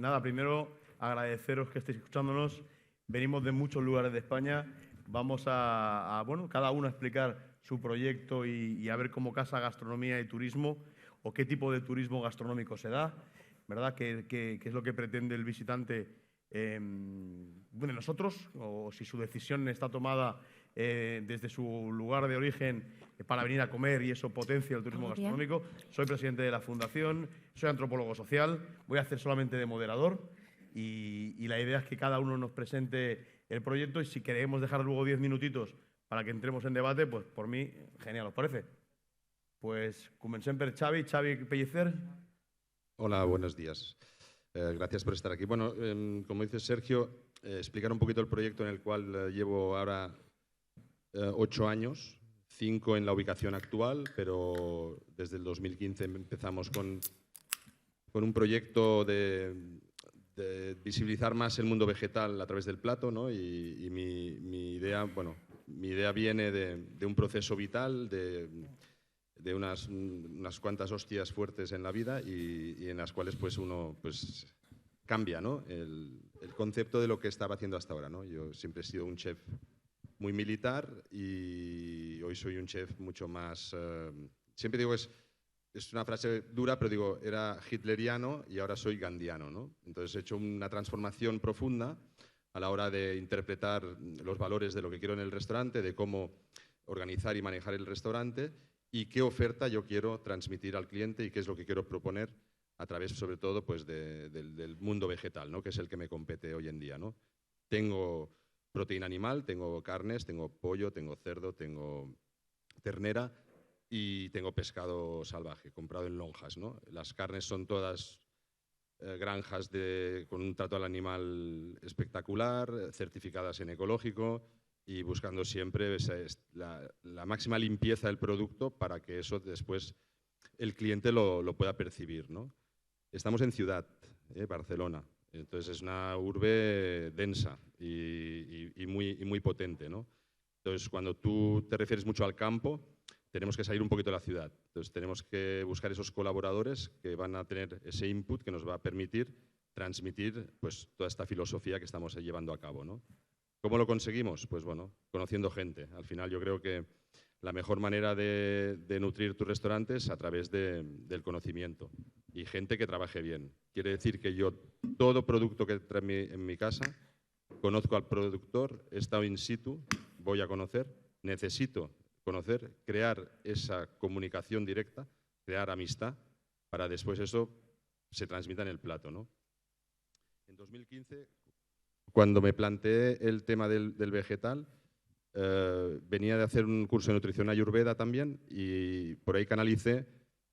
Nada, primero agradeceros que estéis escuchándonos. Venimos de muchos lugares de España. Vamos bueno, cada uno a explicar su proyecto y a ver cómo casa gastronomía y turismo o qué tipo de turismo gastronómico se da, ¿verdad? ¿Qué es lo que pretende el visitante de nosotros? O si su decisión está tomada desde su lugar de origen para venir a comer y eso potencia el turismo gastronómico. Soy presidente de la Fundación, soy antropólogo social, voy a hacer solamente de moderador y la idea es que cada uno nos presente el proyecto y si queremos dejar luego 10 minutitos para que entremos en debate, pues por mí, genial, ¿os parece? Pues comencem per Xavi Pellicer. Hola, buenos días. Gracias por estar aquí. Bueno, como dice Sergio, explicar un poquito el proyecto en el cual llevo ahora 8 años, 5 en la ubicación actual, pero desde el 2015 empezamos con un proyecto de visibilizar más el mundo vegetal a través del plato, ¿no? Y mi idea, bueno, mi idea viene de un proceso vital, de unas cuantas hostias fuertes en la vida y en las cuales pues uno pues cambia, ¿no? el concepto de lo que estaba haciendo hasta ahora, ¿no? Yo siempre he sido un chef muy militar y hoy soy un chef mucho más… siempre digo, es una frase dura, pero digo, era hitleriano y ahora soy gandhiano, ¿no? Entonces he hecho una transformación profunda a la hora de interpretar los valores de lo que quiero en el restaurante, de cómo organizar y manejar el restaurante y qué oferta yo quiero transmitir al cliente y qué es lo que quiero proponer a través, sobre todo, pues, del mundo vegetal, ¿no? Que es el que me compete hoy en día, ¿no? Tengo proteína animal, tengo carnes, tengo pollo, tengo cerdo, tengo ternera y tengo pescado salvaje, comprado en lonjas, ¿no? Las carnes son todas granjas con un trato al animal espectacular, certificadas en ecológico y buscando siempre la máxima limpieza del producto para que eso después el cliente lo pueda percibir, ¿no? Estamos en ciudad, Barcelona, entonces es una urbe densa y muy potente, ¿no? Entonces, cuando tú te refieres mucho al campo, tenemos que salir un poquito de la ciudad. Entonces, tenemos que buscar esos colaboradores que van a tener ese input que nos va a permitir transmitir pues, toda esta filosofía que estamos llevando a cabo, ¿no? ¿Cómo lo conseguimos? Pues bueno, conociendo gente. Al final yo creo que la mejor manera de nutrir tus restaurantes es a través del conocimiento y gente que trabaje bien. Quiere decir que yo todo producto que trae en mi casa, conozco al productor, he estado in situ, voy a conocer, necesito conocer, crear esa comunicación directa, crear amistad, para después eso se transmita en el plato, ¿no? En 2015, cuando me planteé el tema del vegetal, venía de hacer un curso de nutrición ayurveda también y por ahí canalicé,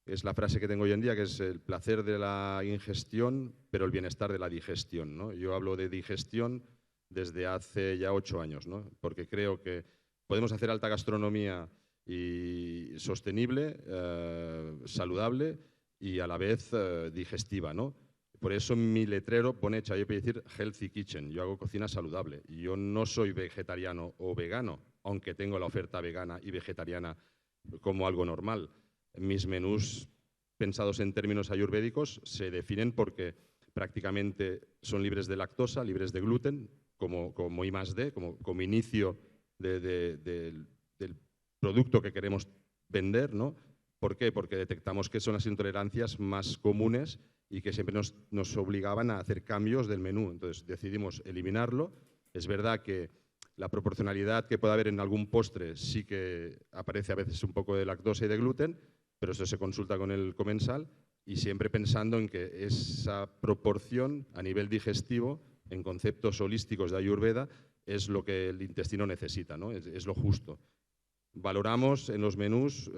es la frase que tengo hoy en día, que es el placer de la ingestión, pero el bienestar de la digestión, ¿no? Yo hablo de digestión desde hace ya 8 años, ¿no? Porque creo que podemos hacer alta gastronomía y sostenible, saludable y a la vez digestiva, ¿no? Por eso en mi letrero pone Xavier Pellicer Healthy Kitchen. Yo hago cocina saludable. Yo no soy vegetariano o vegano, aunque tengo la oferta vegana y vegetariana como algo normal. Mis menús pensados en términos ayurvédicos se definen porque prácticamente son libres de lactosa, libres de gluten, como I+D, como inicio del producto que queremos vender, ¿no? ¿Por qué? Porque detectamos que son las intolerancias más comunes y que siempre nos obligaban a hacer cambios del menú. Entonces decidimos eliminarlo. Es verdad que la proporcionalidad que puede haber en algún postre sí que aparece a veces un poco de lactosa y de gluten, pero eso se consulta con el comensal y siempre pensando en que esa proporción a nivel digestivo, en conceptos holísticos de Ayurveda, es lo que el intestino necesita, ¿no? Es lo justo. Valoramos en los menús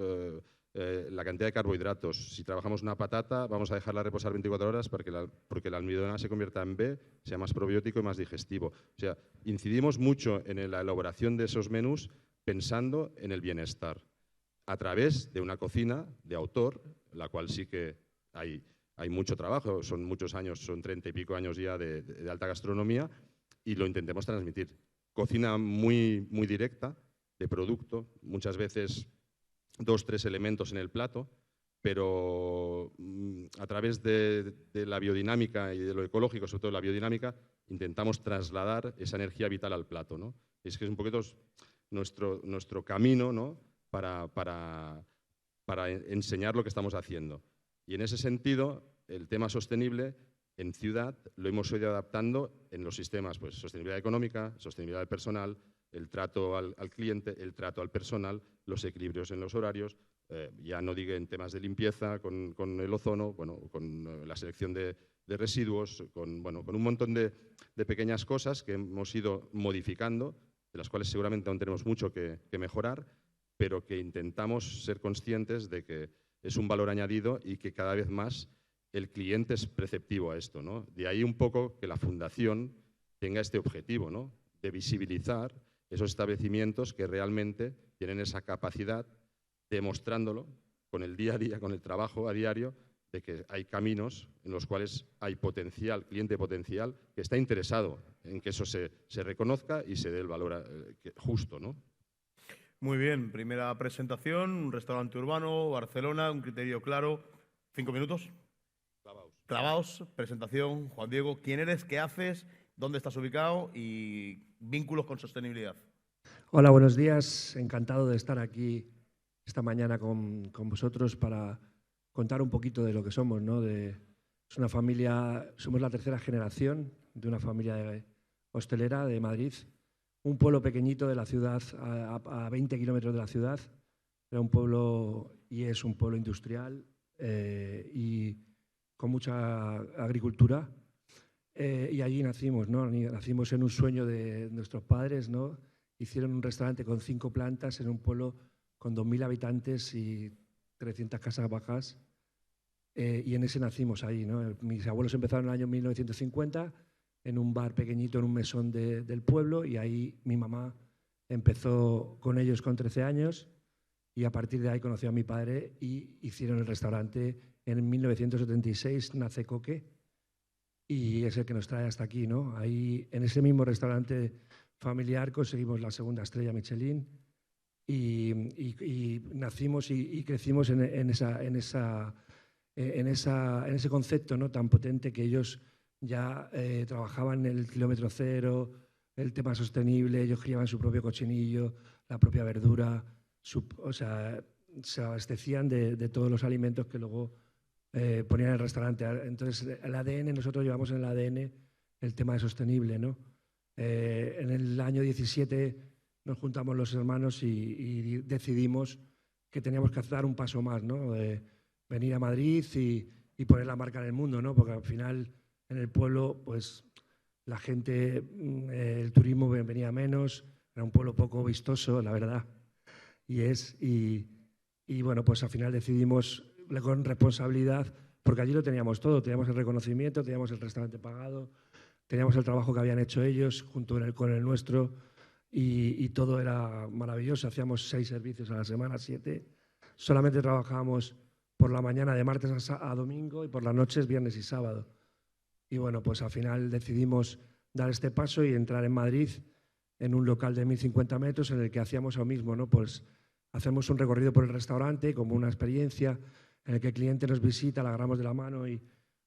la cantidad de carbohidratos. Si trabajamos una patata, vamos a dejarla reposar 24 horas porque la almidonada se convierta en B, sea más probiótico y más digestivo. O sea, incidimos mucho en la elaboración de esos menús pensando en el bienestar a través de una cocina de autor, la cual sí que hay mucho trabajo, son muchos años, son 30 y pico años ya de alta gastronomía y lo intentemos transmitir. Cocina muy directa, de producto, muchas veces 2, 3 elementos en el plato, pero a través de la biodinámica y de lo ecológico, sobre todo la biodinámica, intentamos trasladar esa energía vital al plato, ¿no? Es que es un poquito nuestro camino, ¿no? para enseñar lo que estamos haciendo. Y en ese sentido, el tema sostenible en ciudad lo hemos ido adaptando en los sistemas, pues sostenibilidad económica, sostenibilidad del personal, el trato al cliente, el trato al personal, los equilibrios en los horarios, ya no digo en temas de limpieza, con el ozono, bueno, con la selección de residuos, con un montón de pequeñas cosas que hemos ido modificando, de las cuales seguramente aún tenemos mucho que mejorar, pero que intentamos ser conscientes de que es un valor añadido y que cada vez más el cliente es preceptivo a esto, ¿no? De ahí un poco que la Fundación tenga este objetivo, ¿no? De visibilizar esos establecimientos que realmente tienen esa capacidad, demostrándolo con el día a día, con el trabajo a diario, de que hay caminos en los cuales hay potencial, cliente potencial, que está interesado en que eso se reconozca y se dé el valor justo, ¿no? Muy bien, primera presentación, un restaurante urbano, Barcelona, un criterio claro. 5 minutos. Clavaos, presentación, Juan Diego, ¿quién eres? ¿Qué haces? ¿Dónde estás ubicado? Y vínculos con sostenibilidad. Hola, buenos días. Encantado de estar aquí esta mañana con vosotros para contar un poquito de lo que somos, ¿no? Es una familia, somos la tercera generación de una familia hostelera de Madrid, un pueblo pequeñito de la ciudad, a 20 kilómetros de la ciudad. Era un pueblo y es un pueblo industrial y con mucha agricultura. Y allí nacimos, ¿no? Nacimos en un sueño de nuestros padres, ¿no? Hicieron un restaurante con 5 plantas en un pueblo con 2.000 habitantes y 300 casas bajas. Y en ese nacimos ahí, ¿no? Mis abuelos empezaron en el año 1950 en un bar pequeñito, en un mesón del pueblo, y ahí mi mamá empezó con ellos con 13 años y a partir de ahí conoció a mi padre y hicieron el restaurante. En 1976 nace Coque y es el que nos trae hasta aquí, ¿no? Ahí, en ese mismo restaurante familiar, conseguimos la segunda estrella Michelin y nacimos y crecimos en ese concepto, ¿no? Tan potente que ellos ya trabajaban en el kilómetro cero, el tema sostenible, ellos llevaban su propio cochinillo, la propia verdura, o sea, se abastecían de todos los alimentos que luego ponían en el restaurante. Entonces, el ADN, nosotros llevamos en el ADN el tema de sostenible, ¿no? En el año 17 nos juntamos los hermanos y decidimos que teníamos que dar un paso más, ¿no? Venir a Madrid y poner la marca en el mundo, ¿no? Porque al final en el pueblo, pues la gente, el turismo venía menos, era un pueblo poco vistoso, la verdad. Y bueno, pues al final decidimos con responsabilidad, porque allí lo teníamos todo, teníamos el reconocimiento, teníamos el restaurante pagado, teníamos el trabajo que habían hecho ellos junto con el nuestro y todo era maravilloso. Hacíamos 6 servicios a la semana, 7. Solamente trabajábamos por la mañana de martes a domingo y por las noches viernes y sábado. Y bueno, pues al final decidimos dar este paso y entrar en Madrid en un local de 1.050 metros en el que hacíamos lo mismo, ¿no? Pues hacemos un recorrido por el restaurante como una experiencia en el que el cliente nos visita, le agarramos de la mano y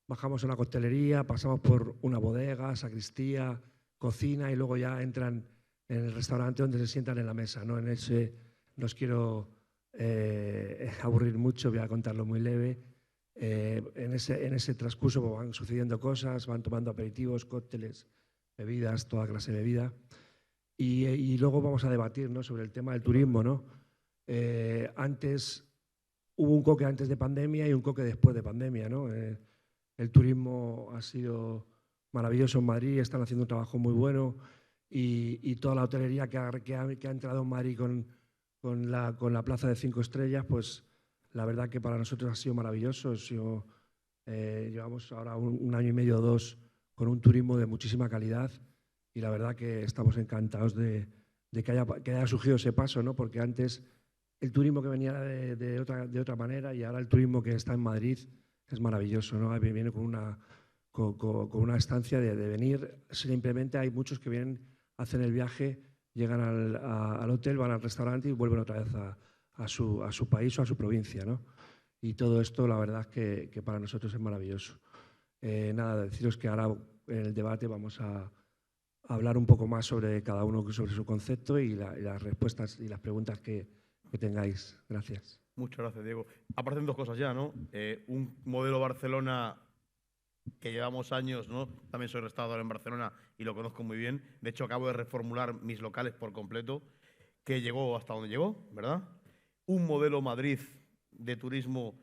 bajamos a una coctelería, pasamos por una bodega, sacristía, cocina y luego ya entran en el restaurante donde se sientan en la mesa, ¿no? En ese no os quiero aburrir mucho, voy a contarlo muy leve. En ese transcurso pues, van sucediendo cosas, van tomando aperitivos, cócteles, bebidas, toda clase de bebida. Y luego vamos a debatir, ¿no? Sobre el tema del turismo, ¿no? Hubo un Coque antes de pandemia y un Coque después de pandemia, ¿no? El turismo ha sido maravilloso en Madrid, están haciendo un trabajo muy bueno y toda la hotelería que ha entrado en Madrid con la plaza de 5 estrellas, pues la verdad que para nosotros ha sido maravilloso. Llevamos ahora un año y medio o 2 con un turismo de muchísima calidad y la verdad que estamos encantados de que haya surgido ese paso, ¿no? Porque antes el turismo que venía de otra manera y ahora el turismo que está en Madrid es maravilloso, ¿no? Viene con una estancia de venir. Simplemente hay muchos que vienen, hacen el viaje, llegan al hotel, van al restaurante y vuelven otra vez a su país o a su provincia, ¿no? y todo esto la verdad es que para nosotros es maravilloso. Nada, deciros que ahora en el debate vamos a hablar un poco más sobre cada uno, sobre su concepto y las respuestas y las preguntas que tengáis. Gracias. Muchas gracias, Diego. Aparecen dos cosas ya, ¿no? Un modelo Barcelona que llevamos años, ¿no? También soy restaurador en Barcelona y lo conozco muy bien. De hecho, acabo de reformular mis locales por completo, que llegó hasta donde llegó, ¿verdad? Un modelo Madrid de turismo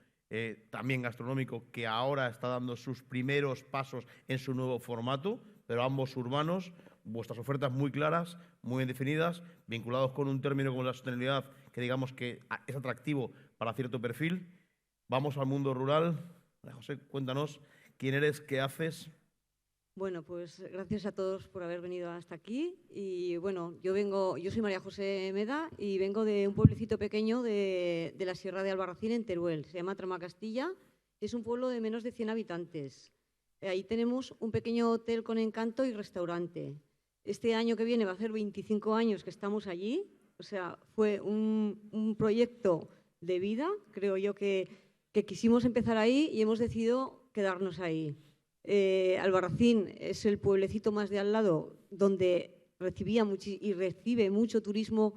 también gastronómico que ahora está dando sus primeros pasos en su nuevo formato, pero ambos urbanos, vuestras ofertas muy claras, muy bien definidas, vinculados con un término como la sostenibilidad que digamos que es atractivo para cierto perfil. Vamos al mundo rural. María José, cuéntanos quién eres, qué haces. Bueno, pues gracias a todos por haber venido hasta aquí. Y bueno, yo soy María José Meda y vengo de un pueblecito pequeño de la Sierra de Albarracín, en Teruel. Se llama Tramacastilla. Es un pueblo de menos de 100 habitantes. Ahí tenemos un pequeño hotel con encanto y restaurante. Este año que viene va a hacer 25 años que estamos allí. O sea, fue un proyecto de vida. Creo yo que quisimos empezar ahí y hemos decidido quedarnos ahí. Albarracín es el pueblecito más de al lado donde recibía y recibe mucho turismo,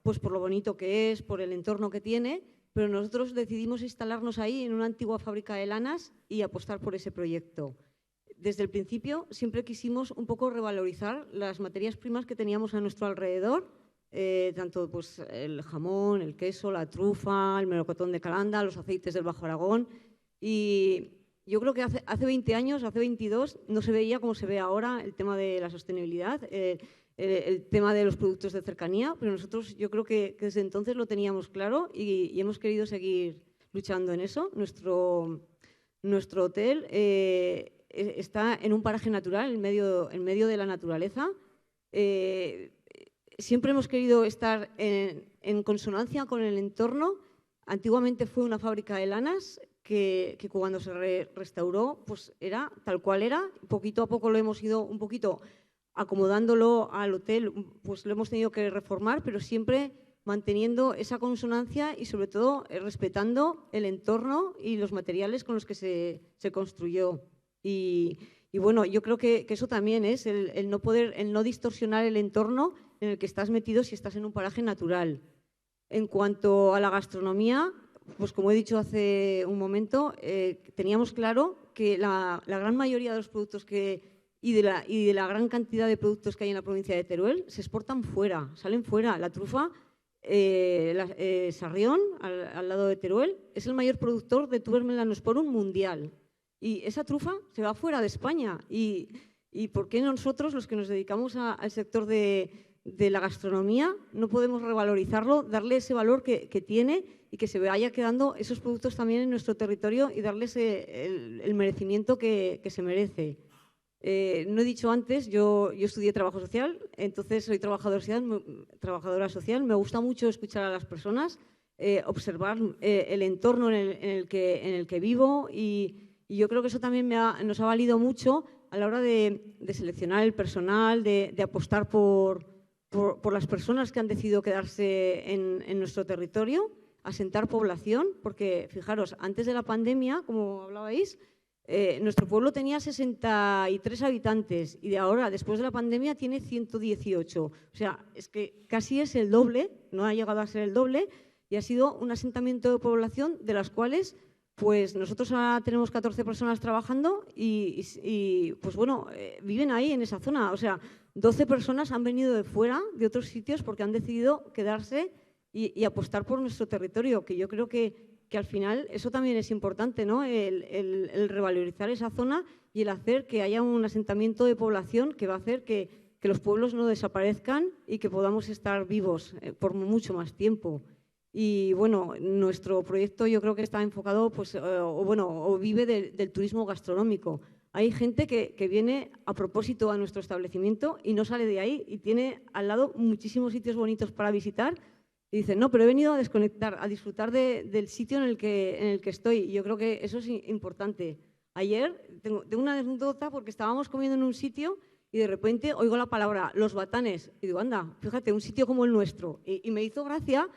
pues por lo bonito que es, por el entorno que tiene, pero nosotros decidimos instalarnos ahí en una antigua fábrica de lanas y apostar por ese proyecto. Desde el principio siempre quisimos un poco revalorizar las materias primas que teníamos a nuestro alrededor, tanto pues, el jamón, el queso, la trufa, el melocotón de Calanda, los aceites del Bajo Aragón. Y yo creo que hace 20 años, hace 22, no se veía como se ve ahora el tema de la sostenibilidad, el tema de los productos de cercanía, pero nosotros yo creo que desde entonces lo teníamos claro y hemos querido seguir luchando en eso. Nuestro hotel está en un paraje natural, en medio de la naturaleza. Siempre hemos querido estar en consonancia con el entorno. Antiguamente fue una fábrica de lanas que cuando se restauró pues era tal cual era. Poquito a poco lo hemos ido un poquito acomodándolo al hotel, pues lo hemos tenido que reformar, pero siempre manteniendo esa consonancia y sobre todo respetando el entorno y los materiales con los que se construyó. Y bueno, yo creo que eso también es el no distorsionar el entorno en el que estás metido si estás en un paraje natural. En cuanto a la gastronomía, pues como he dicho hace un momento, teníamos claro que la gran mayoría de los productos y de la gran cantidad de productos que hay en la provincia de Teruel se exportan fuera, salen fuera. La trufa, Sarrión, al lado de Teruel, es el mayor productor de tubers melanosporum mundial. Y esa trufa se va fuera de España. ¿Y por qué nosotros, los que nos dedicamos al sector de la gastronomía, no podemos revalorizarlo, darle ese valor que tiene y que se vaya quedando esos productos también en nuestro territorio y darles el merecimiento que se merece? No he dicho antes, yo estudié trabajo social, entonces soy trabajadora social. Me gusta mucho escuchar a las personas, observar el entorno en el que vivo y yo creo que eso también nos ha valido mucho a la hora de seleccionar el personal, de apostar por las personas que han decidido quedarse en nuestro territorio, asentar población, porque fijaros, antes de la pandemia, como hablabais, nuestro pueblo tenía 63 habitantes y de ahora, después de la pandemia, tiene 118. O sea, es que casi es el doble, no ha llegado a ser el doble, y ha sido un asentamiento de población de las cuales pues nosotros ahora tenemos 14 personas trabajando y pues bueno, viven ahí en esa zona. O sea, 12 personas han venido de fuera, de otros sitios, porque han decidido quedarse y apostar por nuestro territorio, que yo creo que al final eso también es importante, ¿no? El revalorizar esa zona y el hacer que haya un asentamiento de población que va a hacer que los pueblos no desaparezcan y que podamos estar vivos por mucho más tiempo. Y bueno, nuestro proyecto yo creo que está enfocado, pues, o vive del turismo gastronómico. Hay gente que viene a propósito a nuestro establecimiento y no sale de ahí y tiene al lado muchísimos sitios bonitos para visitar y dicen, no, pero he venido a desconectar, a disfrutar del sitio en el que estoy. Y yo creo que eso es importante. Ayer tengo una anécdota porque estábamos comiendo en un sitio y de repente oigo la palabra los batanes y digo, anda, fíjate, un sitio como el nuestro. Y me hizo gracia.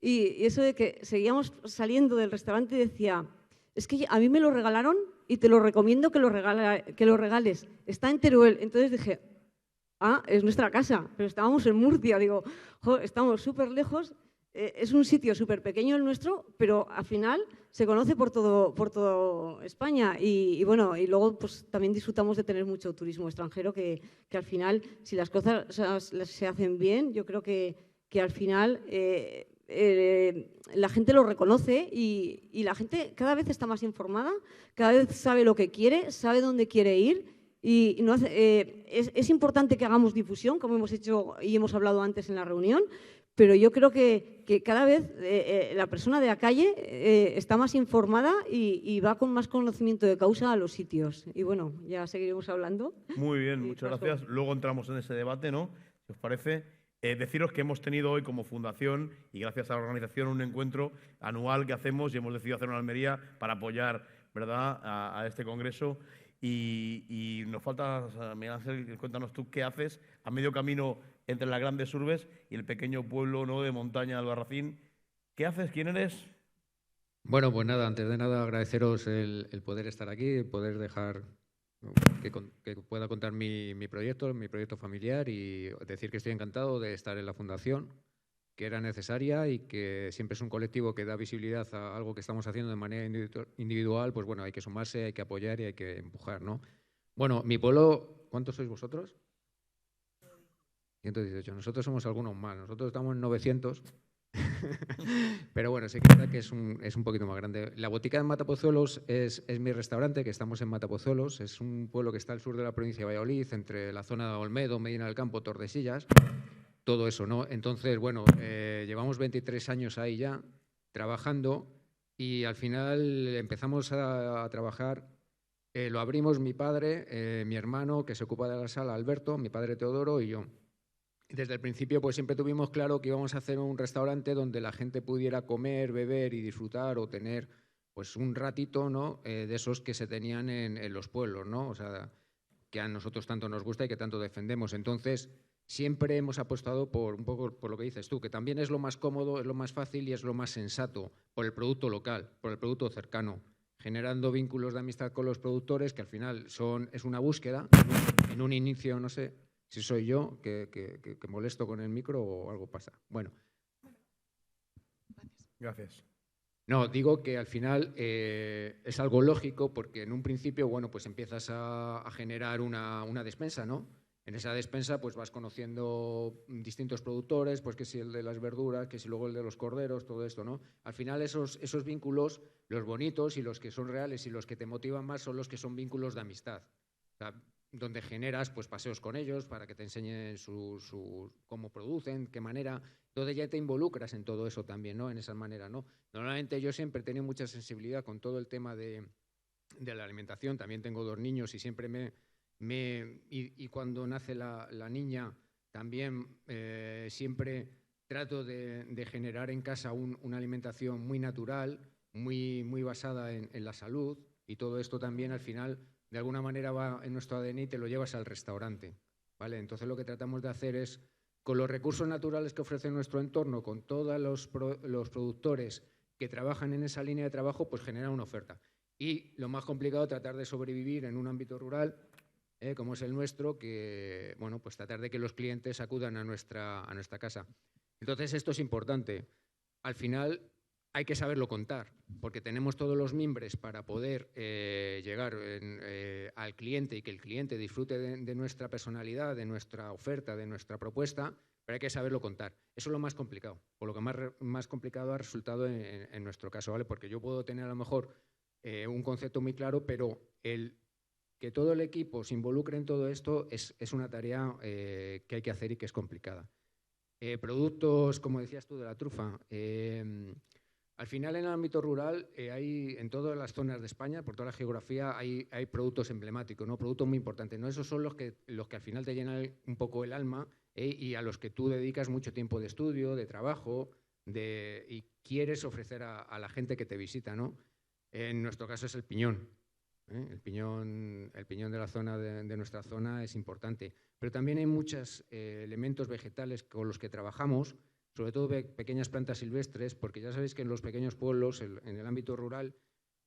Y eso de que seguíamos saliendo del restaurante y decía, es que a mí me lo regalaron y te lo recomiendo que lo regales. Está en Teruel. Entonces dije, es nuestra casa, pero estábamos en Murcia. Digo, estamos súper lejos. Es un sitio súper pequeño el nuestro, pero al final se conoce por todo España. Y bueno, y luego pues también disfrutamos de tener mucho turismo extranjero, que al final, si las cosas se hacen bien, yo creo que al final la gente lo reconoce y la gente cada vez está más informada, cada vez sabe lo que quiere, sabe dónde quiere ir. Y no es importante que hagamos difusión, como hemos hecho y hemos hablado antes en la reunión, pero yo creo que cada vez la persona de la calle está más informada y va con más conocimiento de causa a los sitios. Y bueno, ya seguiremos hablando. Muy bien, muchas gracias. Luego entramos en ese debate, ¿no? Si os parece. Deciros que hemos tenido hoy como fundación y gracias a la organización un encuentro anual que hacemos y hemos decidido hacerlo en Almería para apoyar, ¿verdad?, a este congreso. Y nos falta, Miguel Ángel, cuéntanos tú qué haces a medio camino entre las grandes urbes y el pequeño pueblo, ¿no?, de montaña de Albarracín. ¿Qué haces? ¿Quién eres? Bueno, pues nada, antes de nada agradeceros el poder estar aquí, poder dejar que pueda contar mi proyecto familiar, y decir que estoy encantado de estar en la fundación, que era necesaria y que siempre es un colectivo que da visibilidad a algo que estamos haciendo de manera individual. Pues bueno, hay que sumarse, hay que apoyar y hay que empujar, ¿no? Bueno, mi pueblo, ¿cuántos sois vosotros? 118. Nosotros somos algunos más, nosotros estamos en 900. Pero bueno, sí que es verdad que es un poquito más grande. La Botica de Matapozuelos es mi restaurante, que estamos en Matapozuelos. Es un pueblo que está al sur de la provincia de Valladolid, entre la zona de Olmedo, Medina del Campo, Tordesillas, todo eso, ¿no? Entonces, bueno, llevamos 23 años ahí ya trabajando y al final empezamos a trabajar. Lo abrimos mi padre, mi hermano, que se ocupa de la sala, Alberto, mi padre Teodoro y yo. Desde el principio pues siempre tuvimos claro que íbamos a hacer un restaurante donde la gente pudiera comer, beber y disfrutar o tener pues un ratito, ¿no?, de esos que se tenían en los pueblos, ¿no? O sea, que a nosotros tanto nos gusta y que tanto defendemos. Entonces, siempre hemos apostado por un poco por lo que dices tú, que también es lo más cómodo, es lo más fácil y es lo más sensato, por el producto local, por el producto cercano, generando vínculos de amistad con los productores, que al final es una búsqueda, en un inicio, no sé si soy yo que molesto con el micro o algo pasa. Bueno. Gracias. No, digo que al final es algo lógico porque en un principio, bueno, pues empiezas a generar una despensa, ¿no? En esa despensa pues vas conociendo distintos productores, pues que si el de las verduras, que si luego el de los corderos, todo esto, ¿no? Al final esos vínculos, los bonitos y los que son reales y los que te motivan más son los que son vínculos de amistad. O sea, donde generas pues paseos con ellos para que te enseñen cómo producen, qué manera. Entonces ya te involucras en todo eso también, ¿no? En esa manera, ¿no? Normalmente yo siempre he tenido mucha sensibilidad con todo el tema de la alimentación. También tengo 2 niños y siempre y cuando nace la niña también siempre trato de generar en casa una alimentación muy natural, muy basada en la salud, y todo esto también al final de alguna manera va en nuestro ADN y te lo llevas al restaurante, ¿vale? Entonces lo que tratamos de hacer es, con los recursos naturales que ofrece nuestro entorno, con todos los productores que trabajan en esa línea de trabajo, pues generar una oferta. Y lo más complicado, tratar de sobrevivir en un ámbito rural, como es el nuestro, que, bueno, pues tratar de que los clientes acudan a nuestra casa. Entonces esto es importante. Al final hay que saberlo contar, porque tenemos todos los mimbres para poder llegar al cliente y que el cliente disfrute de nuestra personalidad, de nuestra oferta, de nuestra propuesta, pero hay que saberlo contar. Eso es lo más complicado, por lo que más complicado ha resultado en nuestro caso, ¿vale? Porque yo puedo tener a lo mejor un concepto muy claro, pero que todo el equipo se involucre en todo esto es una tarea que hay que hacer y que es complicada. Productos, como decías tú, de la trufa. Al final, en el ámbito rural, en todas las zonas de España, por toda la geografía, hay productos emblemáticos, ¿no? Productos muy importantes, ¿no? Esos son los que al final te llenan un poco el alma, y a los que tú dedicas mucho tiempo de estudio, de trabajo, y quieres ofrecer a la gente que te visita, ¿no? En nuestro caso es el piñón. El piñón de la zona de nuestra zona es importante. Pero también hay muchos elementos vegetales con los que trabajamos sobre todo pequeñas plantas silvestres, porque ya sabéis que en los pequeños pueblos, en el ámbito rural,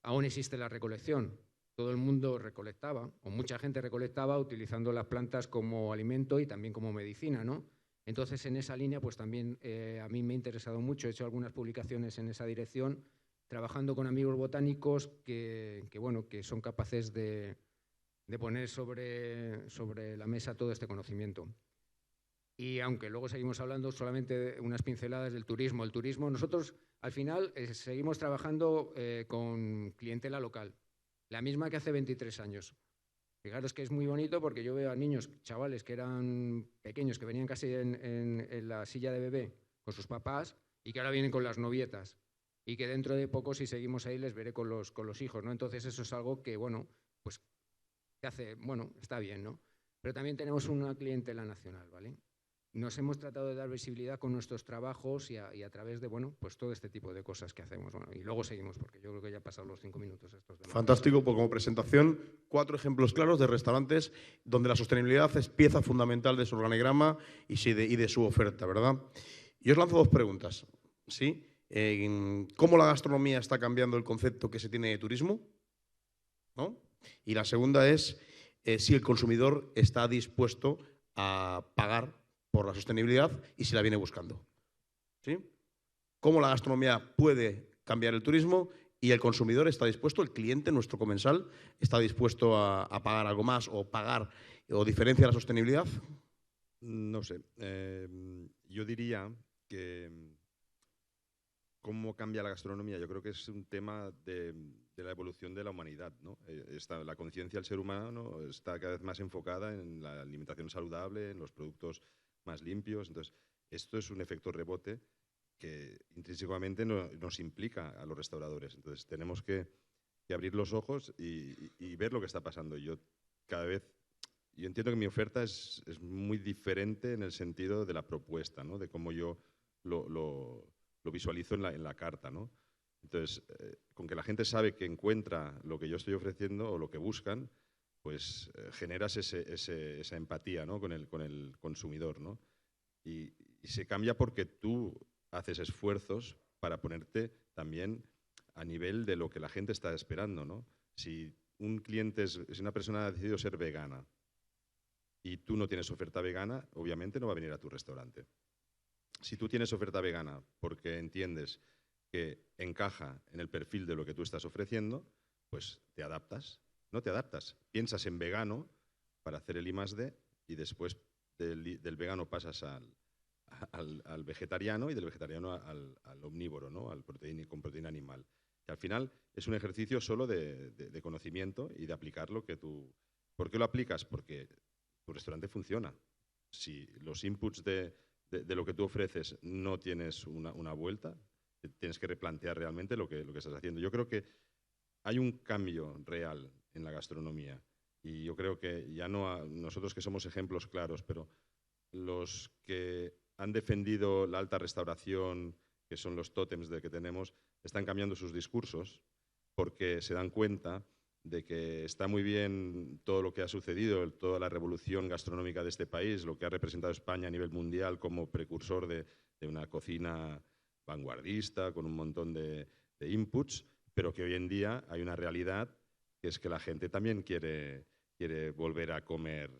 aún existe la recolección. Todo el mundo recolectaba, o mucha gente recolectaba, utilizando las plantas como alimento y también como medicina, ¿no? Entonces, en esa línea, pues también a mí me ha interesado mucho, he hecho algunas publicaciones en esa dirección, trabajando con amigos botánicos que son capaces de poner sobre la mesa todo este conocimiento. Y aunque luego seguimos hablando solamente de unas pinceladas del turismo, el turismo, nosotros al final seguimos trabajando con clientela local, la misma que hace 23 años. Fijaros que es muy bonito porque yo veo a niños, chavales que eran pequeños, que venían casi en la silla de bebé con sus papás y que ahora vienen con las novietas y que dentro de poco, si seguimos ahí, les veré con los hijos, ¿no? Entonces eso es algo que, bueno, pues que hace, bueno, está bien, ¿no? Pero también tenemos una clientela nacional, ¿vale? Nos hemos tratado de dar visibilidad con nuestros trabajos y a través de, bueno, pues todo este tipo de cosas que hacemos. Bueno, y luego seguimos, porque yo creo que ya han pasado los 5 minutos estos. Fantástico, pues como presentación, 4 ejemplos claros de restaurantes donde la sostenibilidad es pieza fundamental de su organigrama y de su oferta, ¿verdad? Y os lanzo 2 preguntas, ¿sí? ¿Cómo la gastronomía está cambiando el concepto que se tiene de turismo? ¿No? Y la segunda es si el consumidor está dispuesto a pagar por la sostenibilidad y si la viene buscando. ¿Sí? ¿Cómo la gastronomía puede cambiar el turismo y el consumidor está dispuesto, el cliente, nuestro comensal, está dispuesto a pagar algo más o pagar o diferencia la sostenibilidad? No sé. Yo diría que cómo cambia la gastronomía, yo creo que es un tema de la evolución de la humanidad, ¿no? La conciencia del ser humano está cada vez más enfocada en la alimentación saludable, en los productos más limpios. Entonces, esto es un efecto rebote que intrínsecamente nos implica a los restauradores. Entonces, tenemos que abrir los ojos y ver lo que está pasando. Yo entiendo que mi oferta es muy diferente en el sentido de la propuesta, ¿no? De cómo yo lo visualizo en la carta, ¿no? Entonces, con que la gente sabe que encuentra lo que yo estoy ofreciendo o lo que buscan, pues generas esa empatía, ¿no? con el consumidor, ¿no? Y se cambia porque tú haces esfuerzos para ponerte también a nivel de lo que la gente está esperando, ¿no? Si una persona ha decidido ser vegana y tú no tienes oferta vegana, obviamente no va a venir a tu restaurante. Si tú tienes oferta vegana porque entiendes que encaja en el perfil de lo que tú estás ofreciendo, pues te adaptas. No te adaptas, piensas en vegano para hacer el I+D y después del vegano pasas al vegetariano y del vegetariano al omnívoro, ¿no? Con proteína animal. Y al final es un ejercicio solo de conocimiento y de aplicar lo que tú... ¿Por qué lo aplicas? Porque tu restaurante funciona. Si los inputs de lo que tú ofreces no tienes una vuelta, tienes que replantear realmente lo que estás haciendo. Yo creo que hay un cambio real en la gastronomía y yo creo que ya no nosotros que somos ejemplos claros, pero los que han defendido la alta restauración, que son los tótems que tenemos, están cambiando sus discursos porque se dan cuenta de que está muy bien todo lo que ha sucedido, toda la revolución gastronómica de este país, lo que ha representado España a nivel mundial como precursor de una cocina vanguardista, con un montón de inputs, pero que hoy en día hay una realidad que es que la gente también quiere volver a comer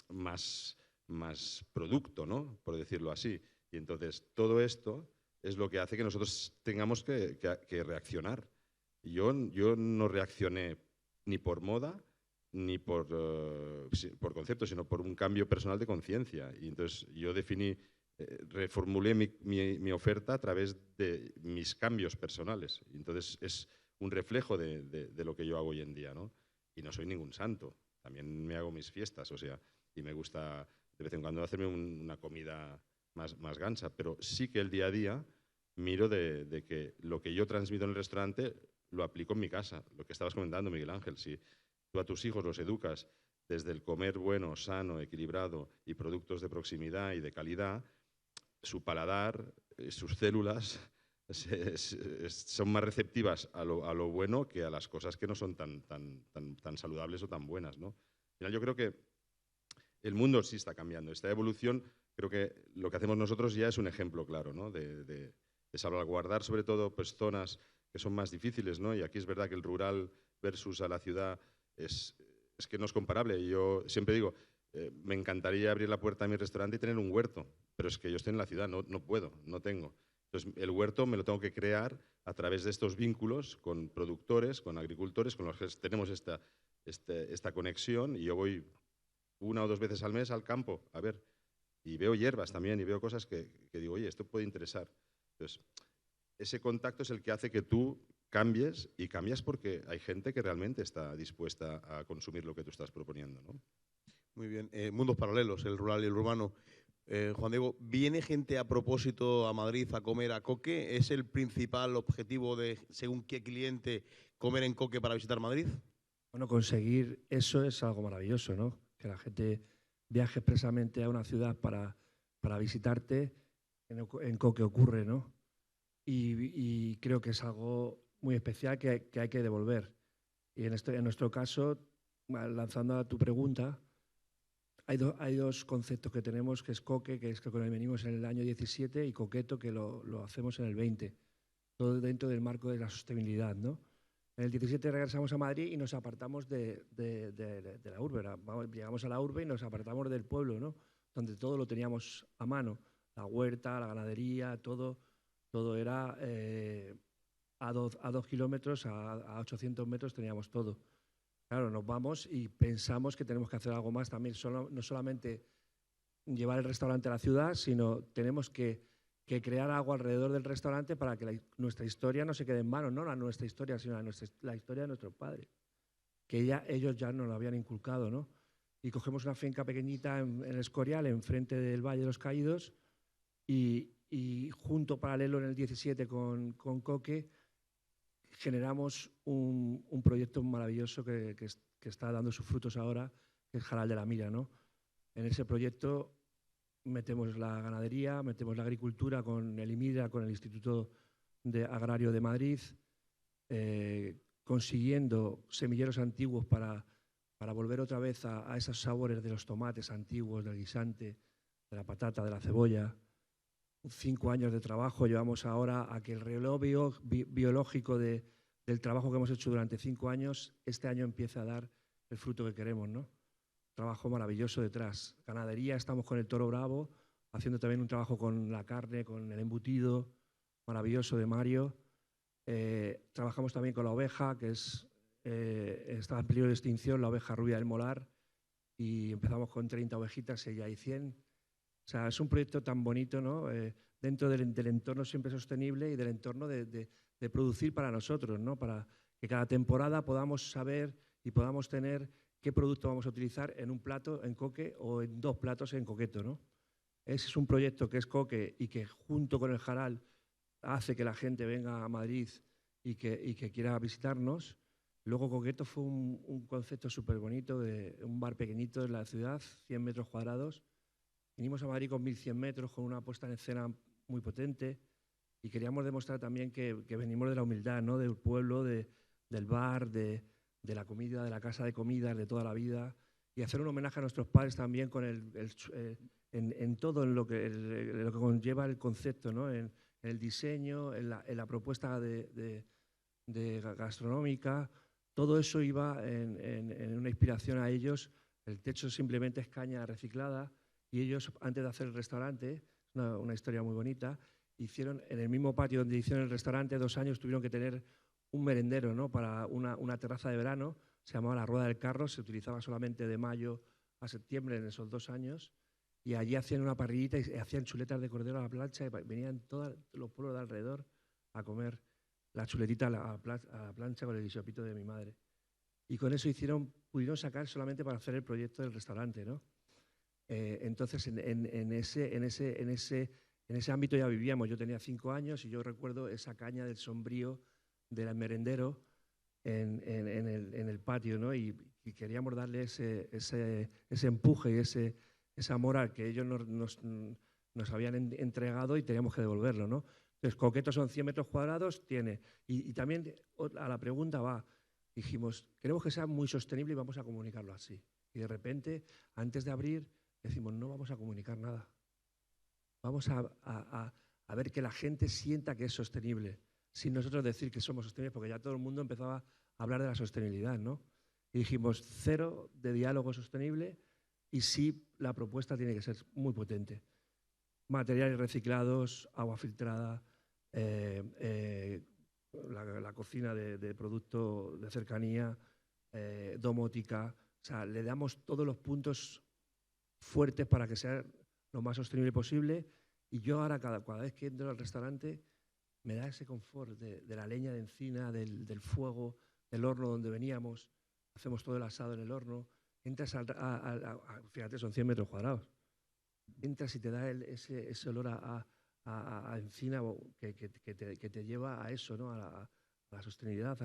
más producto, ¿no? Por decirlo así. Y entonces todo esto es lo que hace que nosotros tengamos que reaccionar. Yo no reaccioné ni por moda ni por concepto, sino por un cambio personal de conciencia. Y entonces yo reformulé mi oferta a través de mis cambios personales. Y entonces es un reflejo de lo que yo hago hoy en día, ¿no? Y no soy ningún santo. También me hago mis fiestas, o sea, y me gusta de vez en cuando hacerme una comida más gansa, pero sí que el día a día miro de que lo que yo transmito en el restaurante lo aplico en mi casa. Lo que estabas comentando, Miguel Ángel, si tú a tus hijos los educas desde el comer bueno, sano, equilibrado y productos de proximidad y de calidad, su paladar, sus células son más receptivas a lo bueno que a las cosas que no son tan saludables o tan buenas, ¿no? Al final yo creo que el mundo sí está cambiando. Esta evolución creo que lo que hacemos nosotros ya es un ejemplo claro, ¿no? de salvaguardar sobre todo pues, zonas que son más difíciles, ¿no? Y aquí es verdad que el rural versus a la ciudad es que no es comparable. Yo siempre digo, me encantaría abrir la puerta de mi restaurante y tener un huerto, pero es que yo estoy en la ciudad, no puedo, no tengo. Entonces, el huerto me lo tengo que crear a través de estos vínculos con productores, con agricultores, con los que tenemos esta conexión, y yo voy 1 o 2 veces al mes al campo a ver, y veo hierbas también, y veo cosas que digo, oye, esto puede interesar. Entonces, ese contacto es el que hace que tú cambies, y cambias porque hay gente que realmente está dispuesta a consumir lo que tú estás proponiendo, ¿no? Muy bien. Mundos paralelos, el rural y el urbano. Juan Diego, ¿viene gente a propósito a Madrid a comer a Coque? ¿Es el principal objetivo de, según qué cliente, comer en Coque para visitar Madrid? Bueno, conseguir eso es algo maravilloso, ¿no? Que la gente viaje expresamente a una ciudad para visitarte. En Coque ocurre, ¿no? Y creo que es algo muy especial que hay que devolver. Y en nuestro caso, lanzando a tu pregunta, hay 2 conceptos que tenemos, que es Coque, que es que con el venimos en el año 17, y Coqueto, que lo hacemos en el 20. Todo dentro del marco de la sostenibilidad, ¿no? En el 17 regresamos a Madrid y nos apartamos de la urbe. Llegamos a la urbe y nos apartamos del pueblo, ¿no? Donde todo lo teníamos a mano. La huerta, la ganadería, todo era a 2 kilómetros, a 800 metros teníamos todo. Claro, nos vamos y pensamos que tenemos que hacer algo más también, no solamente llevar el restaurante a la ciudad, sino tenemos que crear algo alrededor del restaurante para que nuestra historia no se quede en vano, no la nuestra historia, sino la historia de nuestros padres, que ellos ya nos lo habían inculcado, ¿no? Y cogemos una finca pequeñita en El Escorial, enfrente del Valle de los Caídos, y junto, paralelo en el 17 con Coque, generamos un proyecto maravilloso que está dando sus frutos ahora, que es Jaral de la Mira, ¿no? En ese proyecto metemos la ganadería, metemos la agricultura con el IMIDA, con el Instituto Agrario de Madrid, consiguiendo semilleros antiguos para volver otra vez a esos sabores de los tomates antiguos, del guisante, de la patata, de la cebolla. 5 años de trabajo llevamos ahora a que el reloj biológico del trabajo que hemos hecho durante 5 años, este año empiece a dar el fruto que queremos, ¿no? Trabajo maravilloso detrás. Ganadería, estamos con el toro bravo, haciendo también un trabajo con la carne, con el embutido maravilloso de Mario. Trabajamos también con la oveja, que está en peligro de extinción, la oveja rubia del molar, y empezamos con 30 ovejitas y ya hay 100. O sea, es un proyecto tan bonito, ¿no? Dentro del entorno siempre sostenible y del entorno de producir para nosotros, ¿no? Para que cada temporada podamos saber y podamos tener qué producto vamos a utilizar en un plato en Coque o en 2 platos en Coqueto, ¿no? Ese es un proyecto que es Coque y que junto con el Jaral hace que la gente venga a Madrid y que quiera visitarnos. Luego Coqueto fue un concepto súper bonito de un bar pequeñito en la ciudad, 100 metros cuadrados. Vinimos a Madrid con 1.100 metros, con una puesta en escena muy potente, y queríamos demostrar también que venimos de la humildad, ¿no? Del pueblo, del bar, de la comida, de la casa de comidas, de toda la vida, y hacer un homenaje a nuestros padres también con en todo en lo que conlleva el concepto, ¿no? En el diseño, en la propuesta de gastronómica. Todo eso iba en una inspiración a ellos. El techo simplemente es caña reciclada. Y ellos, antes de hacer el restaurante, una historia muy bonita, hicieron en el mismo patio donde hicieron el restaurante, 2 años tuvieron que tener un merendero, ¿no? Para una terraza de verano, se llamaba La Rueda del Carro, se utilizaba solamente de mayo a septiembre en esos 2 años, y allí hacían una parrillita y hacían chuletas de cordero a la plancha, y venían todos los pueblos de alrededor a comer la chuletita a la plancha con el guisopito de mi madre. Y con eso pudieron sacar solamente para hacer el proyecto del restaurante, ¿no? Entonces, en ese ámbito ya vivíamos. Yo tenía 5 años y yo recuerdo esa caña del sombrío del merendero en el patio, ¿no? Y queríamos darle ese empuje y ese amor al que ellos nos habían entregado, y teníamos que devolverlo, ¿no? Entonces, Coqueto son 100 metros cuadrados, tiene. Y también a la pregunta dijimos, queremos que sea muy sostenible y vamos a comunicarlo así. Y de repente, antes de abrir, decimos, no vamos a comunicar nada. vamos a ver que la gente sienta que es sostenible, sin nosotros decir que somos sostenibles, porque ya todo el mundo empezaba a hablar de la sostenibilidad, ¿no? Y dijimos, 0 de diálogo sostenible y sí, la propuesta tiene que ser muy potente. Materiales reciclados, agua filtrada, la cocina de producto de cercanía, domótica. O sea, le damos todos los puntos fuertes para que sea lo más sostenible posible. Y yo ahora, cada vez que entro al restaurante, me da ese confort de la leña de encina, del fuego, del horno donde veníamos. Hacemos todo el asado en el horno. Entras fíjate, son 100 metros cuadrados. Entras y te da ese olor a encina que te lleva a eso, ¿no? a la sostenibilidad,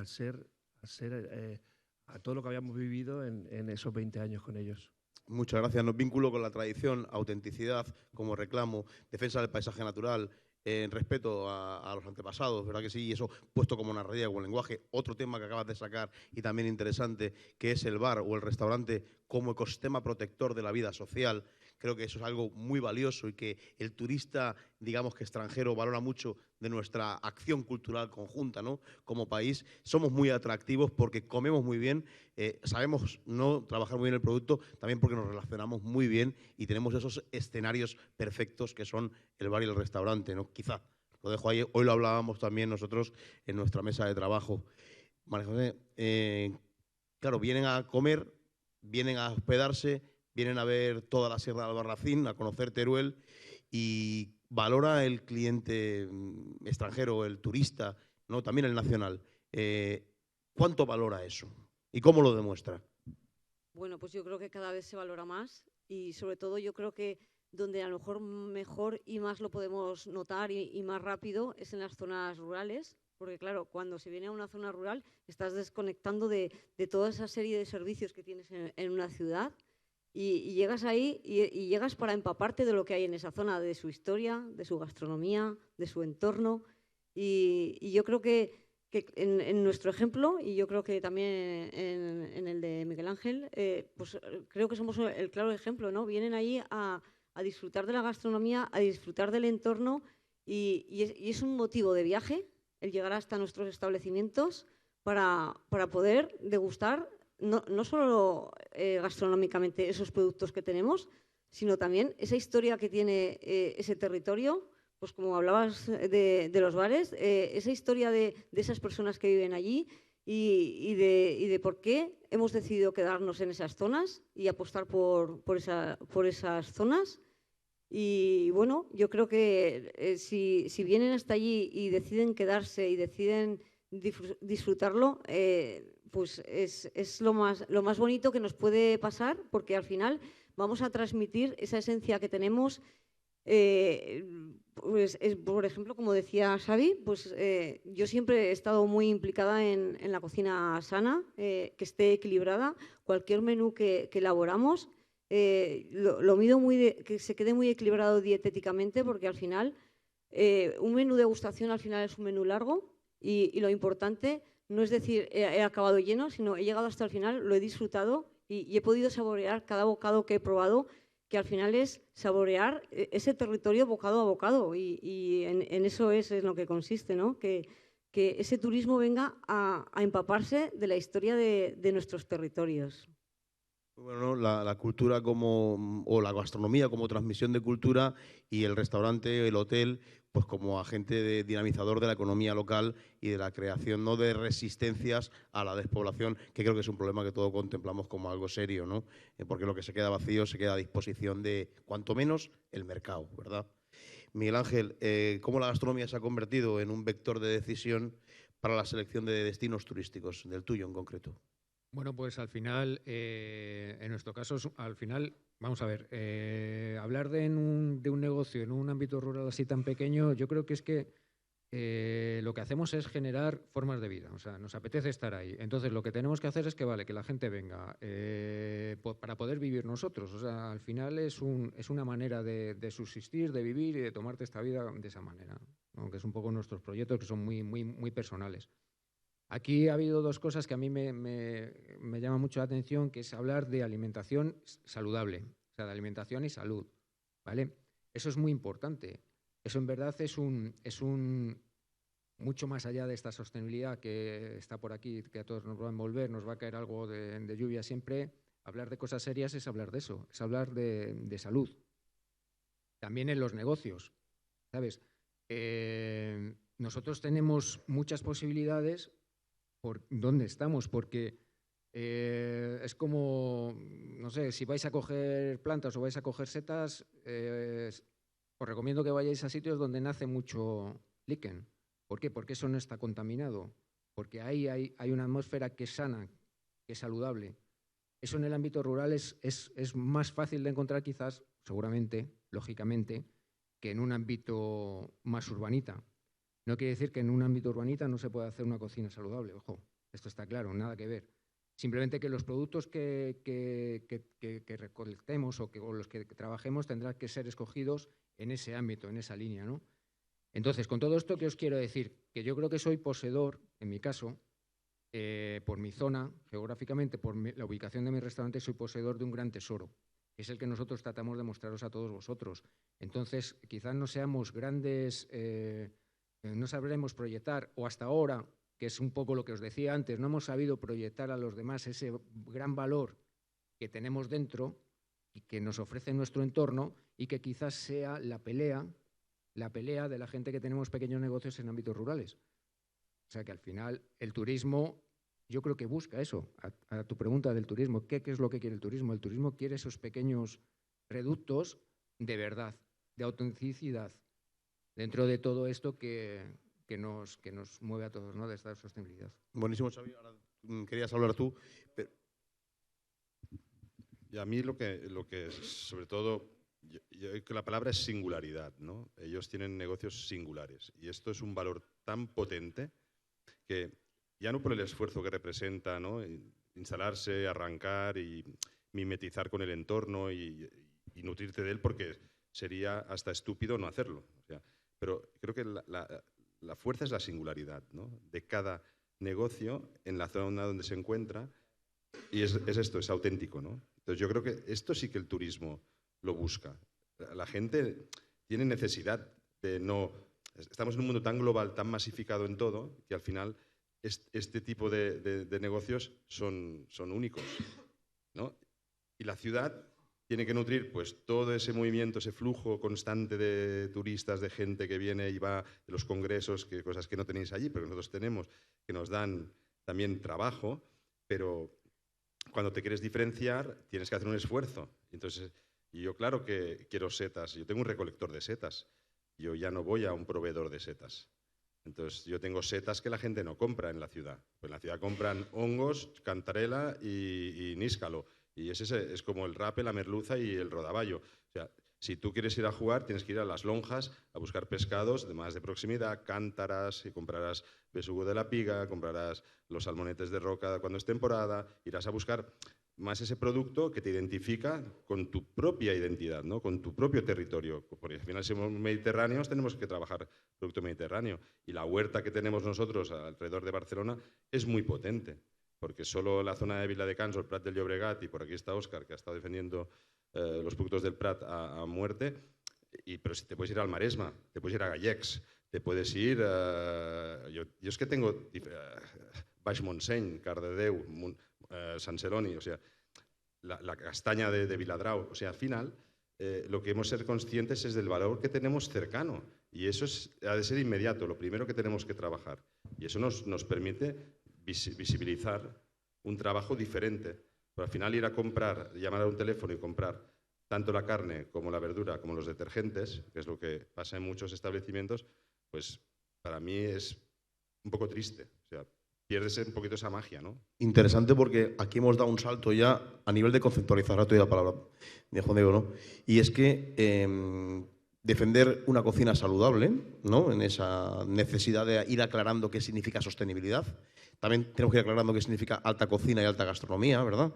a todo lo que habíamos vivido en esos 20 años con ellos. Muchas gracias. Nos vinculo con la tradición, autenticidad como reclamo, defensa del paisaje natural, respeto a los antepasados, ¿verdad que sí? Y eso puesto como narrativa, como lenguaje. Otro tema que acabas de sacar y también interesante, que es el bar o el restaurante como ecosistema protector de la vida social. Creo que eso es algo muy valioso y que el turista, digamos que extranjero, valora mucho de nuestra acción cultural conjunta, ¿no? Como país somos muy atractivos porque comemos muy bien, sabemos no trabajar muy bien el producto, también porque nos relacionamos muy bien y tenemos esos escenarios perfectos que son el bar y el restaurante, ¿no? Quizá, lo dejo ahí, hoy lo hablábamos también nosotros en nuestra mesa de trabajo. María José, claro, vienen a comer, vienen a hospedarse, vienen a ver toda la Sierra de Albarracín, a conocer Teruel y valora el cliente extranjero, el turista, ¿no? También el nacional. ¿Cuánto valora eso? ¿Y cómo lo demuestra? Bueno, pues yo creo que cada vez se valora más y sobre todo yo creo que donde a lo mejor mejor y más lo podemos notar y más rápido es en las zonas rurales, porque claro, cuando se viene a una zona rural estás desconectando de toda esa serie de servicios que tienes en una ciudad. Y llegas ahí y llegas para empaparte de lo que hay en esa zona, de su historia, de su gastronomía, de su entorno. Y yo creo que en nuestro ejemplo, y yo creo que también en el de Miguel Ángel, pues creo que somos el claro ejemplo, ¿no? Vienen allí a disfrutar de la gastronomía, a disfrutar del entorno y es un motivo de viaje el llegar hasta nuestros establecimientos para poder degustar no solo gastronómicamente esos productos que tenemos, sino también esa historia que tiene ese territorio, pues como hablabas de los bares, esa historia de esas personas que viven allí y de por qué hemos decidido quedarnos en esas zonas y apostar por esas zonas. Y bueno, yo creo que si vienen hasta allí y deciden quedarse y deciden disfrutarlo, pues es lo más bonito que nos puede pasar, porque al final vamos a transmitir esa esencia que tenemos. Pues por ejemplo, como decía Xavi, pues yo siempre he estado muy implicada en la cocina sana, que esté equilibrada. Cualquier menú que elaboramos lo mido que se quede muy equilibrado dietéticamente, porque al final un menú de degustación al final es un menú largo y lo importante no es decir he acabado lleno, sino he llegado hasta el final, lo he disfrutado y he podido saborear cada bocado que he probado, que al final es saborear ese territorio bocado a bocado y en eso es en lo que consiste, ¿no? Que ese turismo venga a empaparse de la historia de nuestros territorios. Bueno, la cultura o la gastronomía como transmisión de cultura y el restaurante, el hotel, pues como agente dinamizador de la economía local y de la creación, ¿no?, de resistencias a la despoblación, que creo que es un problema que todos contemplamos como algo serio, ¿no? Porque lo que se queda vacío se queda a disposición de, cuanto menos, el mercado, ¿verdad? Miguel Ángel, ¿cómo la gastronomía se ha convertido en un vector de decisión para la selección de destinos turísticos, del tuyo en concreto? Bueno, pues al final, en nuestro caso, al final, vamos a ver, hablar de un negocio en un ámbito rural así tan pequeño, yo creo que es que lo que hacemos es generar formas de vida, o sea, nos apetece estar ahí. Entonces, lo que tenemos que hacer es que la gente venga para poder vivir nosotros. O sea, al final es una manera de subsistir, de vivir y de tomarte esta vida de esa manera, ¿no? Que es un poco nuestros proyectos que son muy, muy, muy personales. Aquí ha habido dos cosas que a mí me llaman mucho la atención, que es hablar de alimentación saludable, o sea, de alimentación y salud, ¿vale? Eso es muy importante. Eso en verdad es un mucho más allá de esta sostenibilidad que está por aquí, que a todos nos va a envolver, nos va a caer algo de lluvia siempre. Hablar de cosas serias es hablar de eso, es hablar de salud. También en los negocios, ¿sabes? Nosotros tenemos muchas posibilidades por dónde estamos, porque es como, no sé, si vais a coger plantas o vais a coger setas, os recomiendo que vayáis a sitios donde nace mucho líquen. ¿Por qué? Porque eso no está contaminado, porque ahí hay una atmósfera que es sana, que es saludable. Eso en el ámbito rural es más fácil de encontrar quizás, seguramente, lógicamente, que en un ámbito más urbanita. No quiere decir que en un ámbito urbanita no se pueda hacer una cocina saludable, ojo, esto está claro, nada que ver. Simplemente que los productos que recolectemos o los que trabajemos tendrán que ser escogidos en ese ámbito, en esa línea, ¿no? Entonces, con todo esto, ¿qué os quiero decir? Que yo creo que soy poseedor, en mi caso, por mi zona, geográficamente, por la ubicación de mi restaurante, soy poseedor de un gran tesoro, que es el que nosotros tratamos de mostraros a todos vosotros. Entonces, quizás no seamos grandes, no sabremos proyectar, o hasta ahora, que es un poco lo que os decía antes, no hemos sabido proyectar a los demás ese gran valor que tenemos dentro y que nos ofrece nuestro entorno y que quizás sea la pelea de la gente que tenemos pequeños negocios en ámbitos rurales. O sea que al final el turismo, yo creo que busca eso. A tu pregunta del turismo, ¿qué es lo que quiere el turismo? El turismo quiere esos pequeños reductos de verdad, de autenticidad, dentro de todo esto que nos mueve a todos, ¿no? De esta sostenibilidad. Buenísimo, Xavi. Ahora querías hablar tú. Pero... Y a mí lo que sobre todo, que la palabra es singularidad, ¿no? Ellos tienen negocios singulares y esto es un valor tan potente que ya no por el esfuerzo que representa, ¿no? Instalarse, arrancar y mimetizar con el entorno y nutrirte de él, porque sería hasta estúpido no hacerlo. O sea, pero creo que la fuerza es la singularidad, ¿no? De cada negocio en la zona donde se encuentra, y es esto, es auténtico, ¿no? Entonces yo creo que esto sí que el turismo lo busca. La gente tiene necesidad de no... Estamos en un mundo tan global, tan masificado en todo, que al final este tipo de negocios son únicos, ¿no? Y la ciudad tiene que nutrir pues todo ese movimiento, ese flujo constante de turistas, de gente que viene y va, de los congresos, que cosas que no tenéis allí, pero que nosotros tenemos, que nos dan también trabajo, pero cuando te quieres diferenciar tienes que hacer un esfuerzo. Entonces, y yo claro que quiero setas, yo tengo un recolector de setas, yo ya no voy a un proveedor de setas. Entonces, yo tengo setas que la gente no compra en la ciudad. Pues en la ciudad compran hongos, cantarela y níscalo. Y ese es como el rape, la merluza y el rodaballo. O sea, si tú quieres ir a jugar, tienes que ir a las lonjas a buscar pescados de más de proximidad, cántaras, y comprarás besugo de la piga, comprarás los salmonetes de roca cuando es temporada, irás a buscar más ese producto que te identifica con tu propia identidad, ¿no? Con tu propio territorio. Porque al final, si somos mediterráneos, tenemos que trabajar producto mediterráneo. Y la huerta que tenemos nosotros alrededor de Barcelona es muy potente, porque solo la zona de Viladecans o el Prat del Llobregat, y por aquí está Óscar, que ha estado defendiendo los productos del Prat a muerte, pero si te puedes ir al Maresma, te puedes ir a Gallecs, te puedes ir... yo es que tengo Baix Montseny, Cardedeu, Sant Celoni, o sea, la castaña de Viladrau. O sea, al final, lo que hemos de ser conscientes es del valor que tenemos cercano, y eso ha de ser inmediato, lo primero que tenemos que trabajar. Y eso nos permite visibilizar un trabajo diferente. Pero al final ir a comprar, llamar a un teléfono y comprar tanto la carne como la verdura como los detergentes, que es lo que pasa en muchos establecimientos, pues para mí es un poco triste. O sea, pierdes un poquito esa magia, ¿no? Interesante, porque aquí hemos dado un salto ya a nivel de conceptualizar. Ahora te doy la palabra de Juan Diego, ¿no? Y es que defender una cocina saludable, ¿no? En esa necesidad de ir aclarando qué significa sostenibilidad. También tenemos que ir aclarando qué significa alta cocina y alta gastronomía, ¿verdad?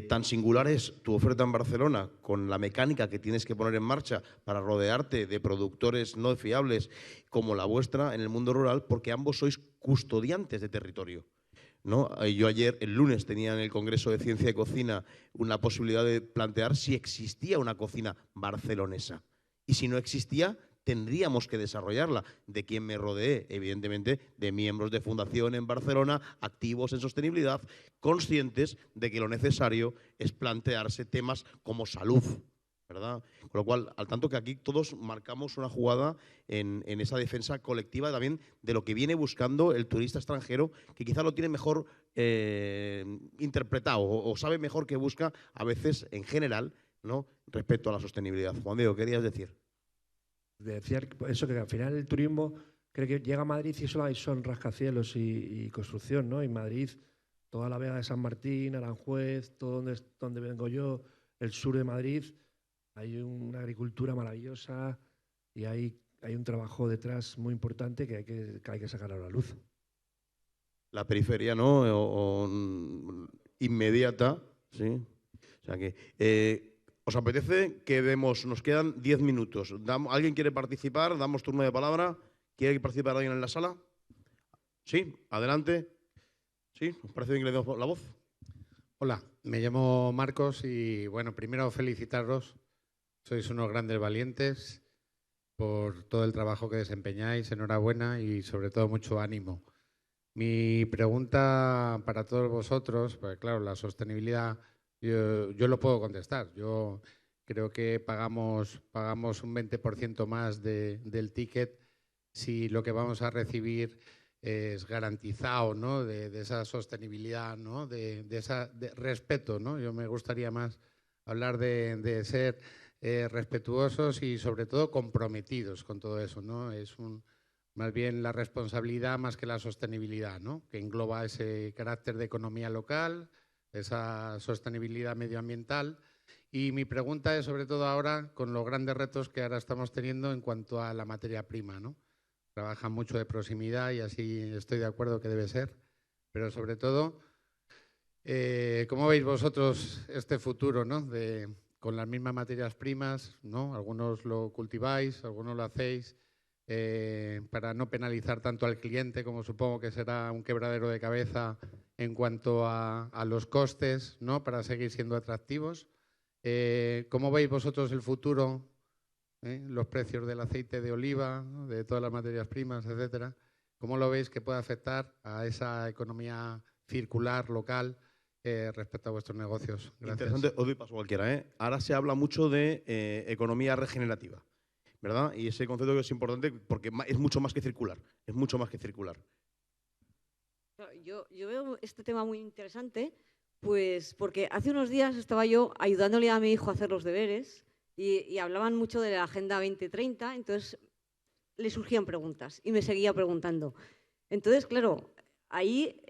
Tan singular es tu oferta en Barcelona con la mecánica que tienes que poner en marcha para rodearte de productores no fiables como la vuestra en el mundo rural, porque ambos sois custodiantes de territorio, ¿no? Yo ayer, el lunes, tenía en el Congreso de Ciencia y Cocina una posibilidad de plantear si existía una cocina barcelonesa. Y si no existía, tendríamos que desarrollarla. ¿De quién me rodeé? Evidentemente, de miembros de fundación en Barcelona, activos en sostenibilidad, conscientes de que lo necesario es plantearse temas como salud, ¿verdad? Con lo cual, al tanto que aquí todos marcamos una jugada en esa defensa colectiva también de lo que viene buscando el turista extranjero, que quizá lo tiene mejor interpretado o sabe mejor qué busca a veces en general, ¿no?, respecto a la sostenibilidad. Juan Diego, ¿querías decir? Decía eso, que al final el turismo cree que llega a Madrid y solo hay son rascacielos y construcción, ¿no? En Madrid, toda la Vega de San Martín, Aranjuez, todo donde vengo yo, el sur de Madrid, hay una agricultura maravillosa y hay un trabajo detrás muy importante que hay que sacar a la luz. La periferia, ¿no? Inmediata, ¿sí? O sea que… ¿os apetece que nos quedan 10 minutos? ¿Alguien quiere participar? ¿Damos turno de palabra? ¿Quiere participar alguien en la sala? Sí, adelante. ¿Sí? ¿Os parece bien que le demos la voz? Hola, me llamo Marcos y, bueno, primero felicitaros. Sois unos grandes valientes por todo el trabajo que desempeñáis. Enhorabuena y, sobre todo, mucho ánimo. Mi pregunta para todos vosotros, pues claro, la sostenibilidad… Yo lo puedo contestar. Yo creo que pagamos un 20% más del ticket si lo que vamos a recibir es garantizado, ¿no?, de esa sostenibilidad, ¿no?, de respeto, ¿no? Yo me gustaría más hablar de ser respetuosos y sobre todo comprometidos con todo eso, ¿no? Es más bien la responsabilidad más que la sostenibilidad, ¿no?, que engloba ese carácter de economía local, esa sostenibilidad medioambiental. Y mi pregunta es, sobre todo ahora, con los grandes retos que ahora estamos teniendo en cuanto a la materia prima, ¿no? Trabajan mucho de proximidad y así estoy de acuerdo que debe ser, pero sobre todo, ¿cómo veis vosotros este futuro, ¿no?, con las mismas materias primas, ¿no? Algunos lo cultiváis, algunos lo hacéis, para no penalizar tanto al cliente, como supongo que será un quebradero de cabeza en cuanto a los costes, ¿no?, para seguir siendo atractivos. ¿Cómo veis vosotros el futuro? Los precios del aceite de oliva, ¿no?, de todas las materias primas, etcétera. ¿Cómo lo veis que puede afectar a esa economía circular local respecto a vuestros negocios? Gracias. Interesante, os doy paso a cualquiera, Ahora se habla mucho de economía regenerativa, ¿verdad? Y ese concepto que es importante porque es mucho más que circular, es mucho más que circular. Yo veo este tema muy interesante, pues porque hace unos días estaba yo ayudándole a mi hijo a hacer los deberes y hablaban mucho de la Agenda 2030, entonces le surgían preguntas y me seguía preguntando. Entonces, claro, ahí,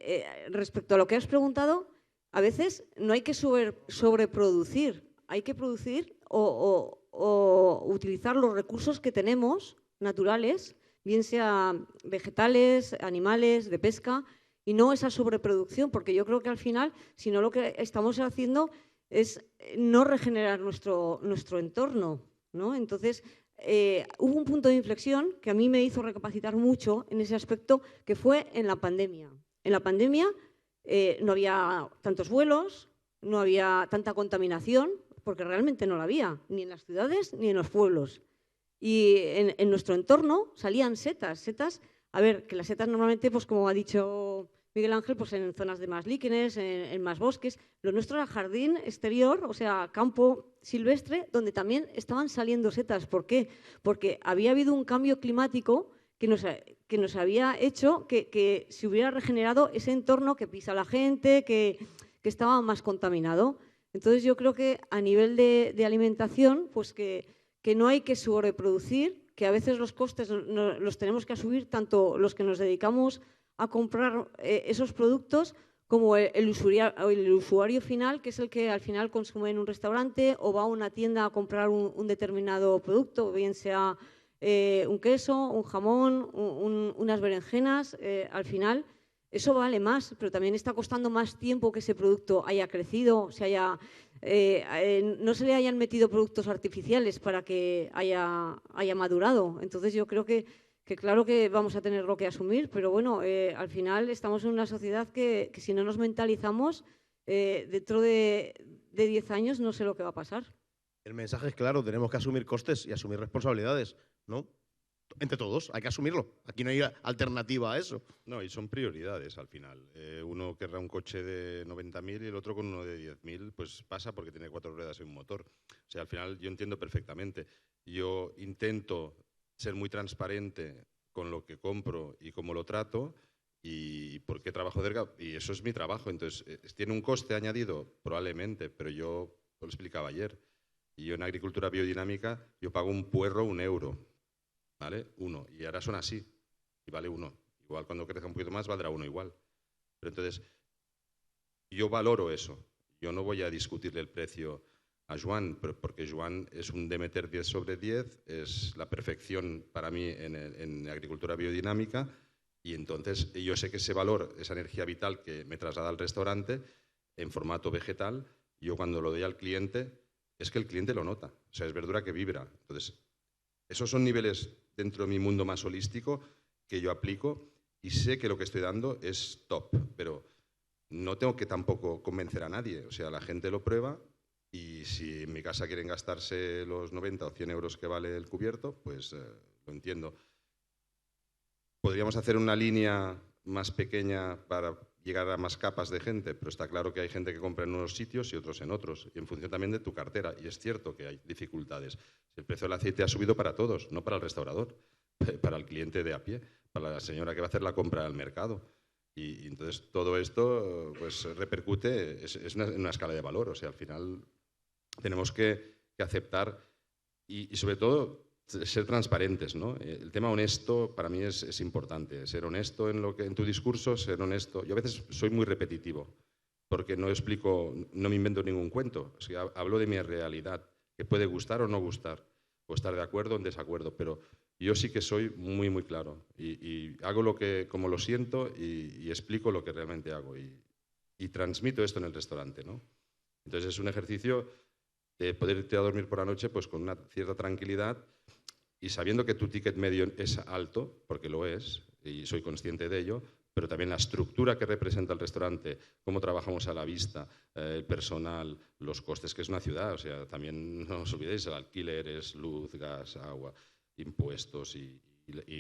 respecto a lo que has preguntado, a veces no hay que sobreproducir, hay que producir o utilizar los recursos que tenemos naturales, bien sea vegetales, animales, de pesca, y no esa sobreproducción, porque yo creo que al final, si no, lo que estamos haciendo es no regenerar nuestro entorno, ¿no? Entonces, hubo un punto de inflexión que a mí me hizo recapacitar mucho en ese aspecto, que fue en la pandemia. En la pandemia no había tantos vuelos, no había tanta contaminación, porque realmente no la había, ni en las ciudades ni en los pueblos. Y en nuestro entorno salían setas. A ver, que las setas normalmente, pues como ha dicho Miguel Ángel, pues en zonas de más líquenes, en más bosques. Lo nuestro era jardín exterior, o sea, campo silvestre, donde también estaban saliendo setas. ¿Por qué? Porque había habido un cambio climático que nos había hecho que se hubiera regenerado ese entorno que pisa la gente, que estaba más contaminado. Entonces yo creo que a nivel de alimentación, pues que no hay que sobreproducir, que a veces los costes los tenemos que asumir tanto los que nos dedicamos a comprar esos productos como el usuario final, que es el que al final consume en un restaurante o va a una tienda a comprar un determinado producto, bien sea un queso, un jamón, unas berenjenas, al final eso vale más, pero también está costando más tiempo que ese producto haya crecido, no se le hayan metido productos artificiales para que haya madurado. Entonces yo creo que claro que vamos a tenerlo que asumir, pero bueno, al final estamos en una sociedad que si no nos mentalizamos, dentro de 10 años no sé lo que va a pasar. El mensaje es claro, tenemos que asumir costes y asumir responsabilidades, ¿no? Entre todos, hay que asumirlo. Aquí no hay alternativa a eso. No, y son prioridades al final. Uno querrá un coche de 90.000 y el otro con uno de 10.000, pues pasa porque tiene 4 ruedas y un motor. O sea, al final yo entiendo perfectamente. Yo intento ser muy transparente con lo que compro y cómo lo trato y por qué trabajo cerca. Y eso es mi trabajo. Entonces, ¿tiene un coste añadido? Probablemente, pero yo lo explicaba ayer. Y yo en agricultura biodinámica, yo pago un puerro 1 euro. ¿Vale? 1. Y ahora son así. Y vale 1. Igual cuando crezca un poquito más valdrá 1 igual. Pero entonces, yo valoro eso. Yo no voy a discutirle el precio a Joan, porque Joan es un Demeter 10 sobre 10, es la perfección para mí en agricultura biodinámica. Y entonces yo sé que ese valor, esa energía vital que me traslada al restaurante en formato vegetal, yo cuando lo doy al cliente, es que el cliente lo nota. O sea, es verdura que vibra. Entonces, esos son niveles dentro de mi mundo más holístico que yo aplico y sé que lo que estoy dando es top, pero no tengo que tampoco convencer a nadie. O sea, la gente lo prueba y si en mi casa quieren gastarse los 90 o 100 euros que vale el cubierto, pues lo entiendo. Podríamos hacer una línea más pequeña para llegar a más capas de gente, pero está claro que hay gente que compra en unos sitios y otros en otros, y en función también de tu cartera. Y es cierto que hay dificultades. El precio del aceite ha subido para todos, no para el restaurador, para el cliente de a pie, para la señora que va a hacer la compra al mercado. Y entonces todo esto pues repercute, es una escala de valor. O sea, al final tenemos que aceptar y sobre todo ser transparentes, ¿no? El tema honesto para mí es importante, ser honesto en tu discurso, ser honesto. Yo a veces soy muy repetitivo porque no explico, no me invento ningún cuento, o sea, hablo de mi realidad, que puede gustar o no gustar, o estar de acuerdo o en desacuerdo, pero yo sí que soy muy, muy claro y hago como lo siento y explico lo que realmente hago y transmito esto en el restaurante, ¿no? Entonces es un ejercicio de poder irte a dormir por la noche pues con una cierta tranquilidad y sabiendo que tu ticket medio es alto, porque lo es, y soy consciente de ello, pero también la estructura que representa el restaurante, cómo trabajamos a la vista, el personal, los costes, que es una ciudad, o sea, también no os olvidéis, el alquiler es luz, gas, agua, impuestos y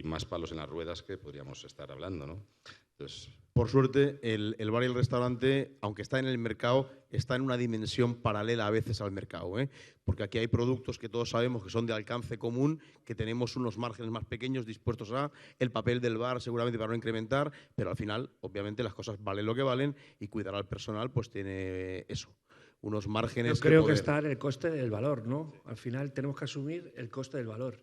más palos en las ruedas que podríamos estar hablando, ¿no? Entonces, por suerte, el bar y el restaurante, aunque está en el mercado, está en una dimensión paralela a veces al mercado, ¿eh? Porque aquí hay productos que todos sabemos que son de alcance común, que tenemos unos márgenes más pequeños dispuestos a el papel del bar seguramente para no incrementar, pero al final, obviamente, las cosas valen lo que valen y cuidar al personal pues tiene eso, unos márgenes. Yo creo que está en el coste del valor, ¿no? Al final tenemos que asumir el coste del valor.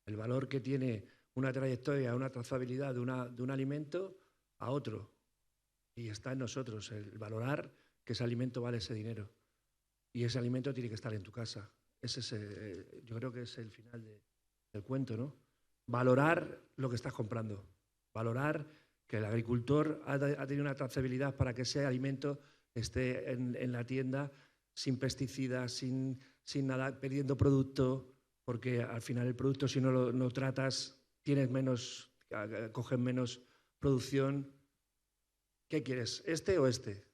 El valor que tiene una trayectoria, una trazabilidad de un alimento a otro. Y está en nosotros el valorar que ese alimento vale ese dinero. Y ese alimento tiene que estar en tu casa. Yo creo que es el final del cuento, ¿no? Valorar lo que estás comprando. Valorar que el agricultor ha tenido una trazabilidad para que ese alimento esté en la tienda sin pesticidas, sin nada, perdiendo producto, porque al final el producto, si no lo tratas, cogen menos producción. ¿Qué quieres? ¿Este o este?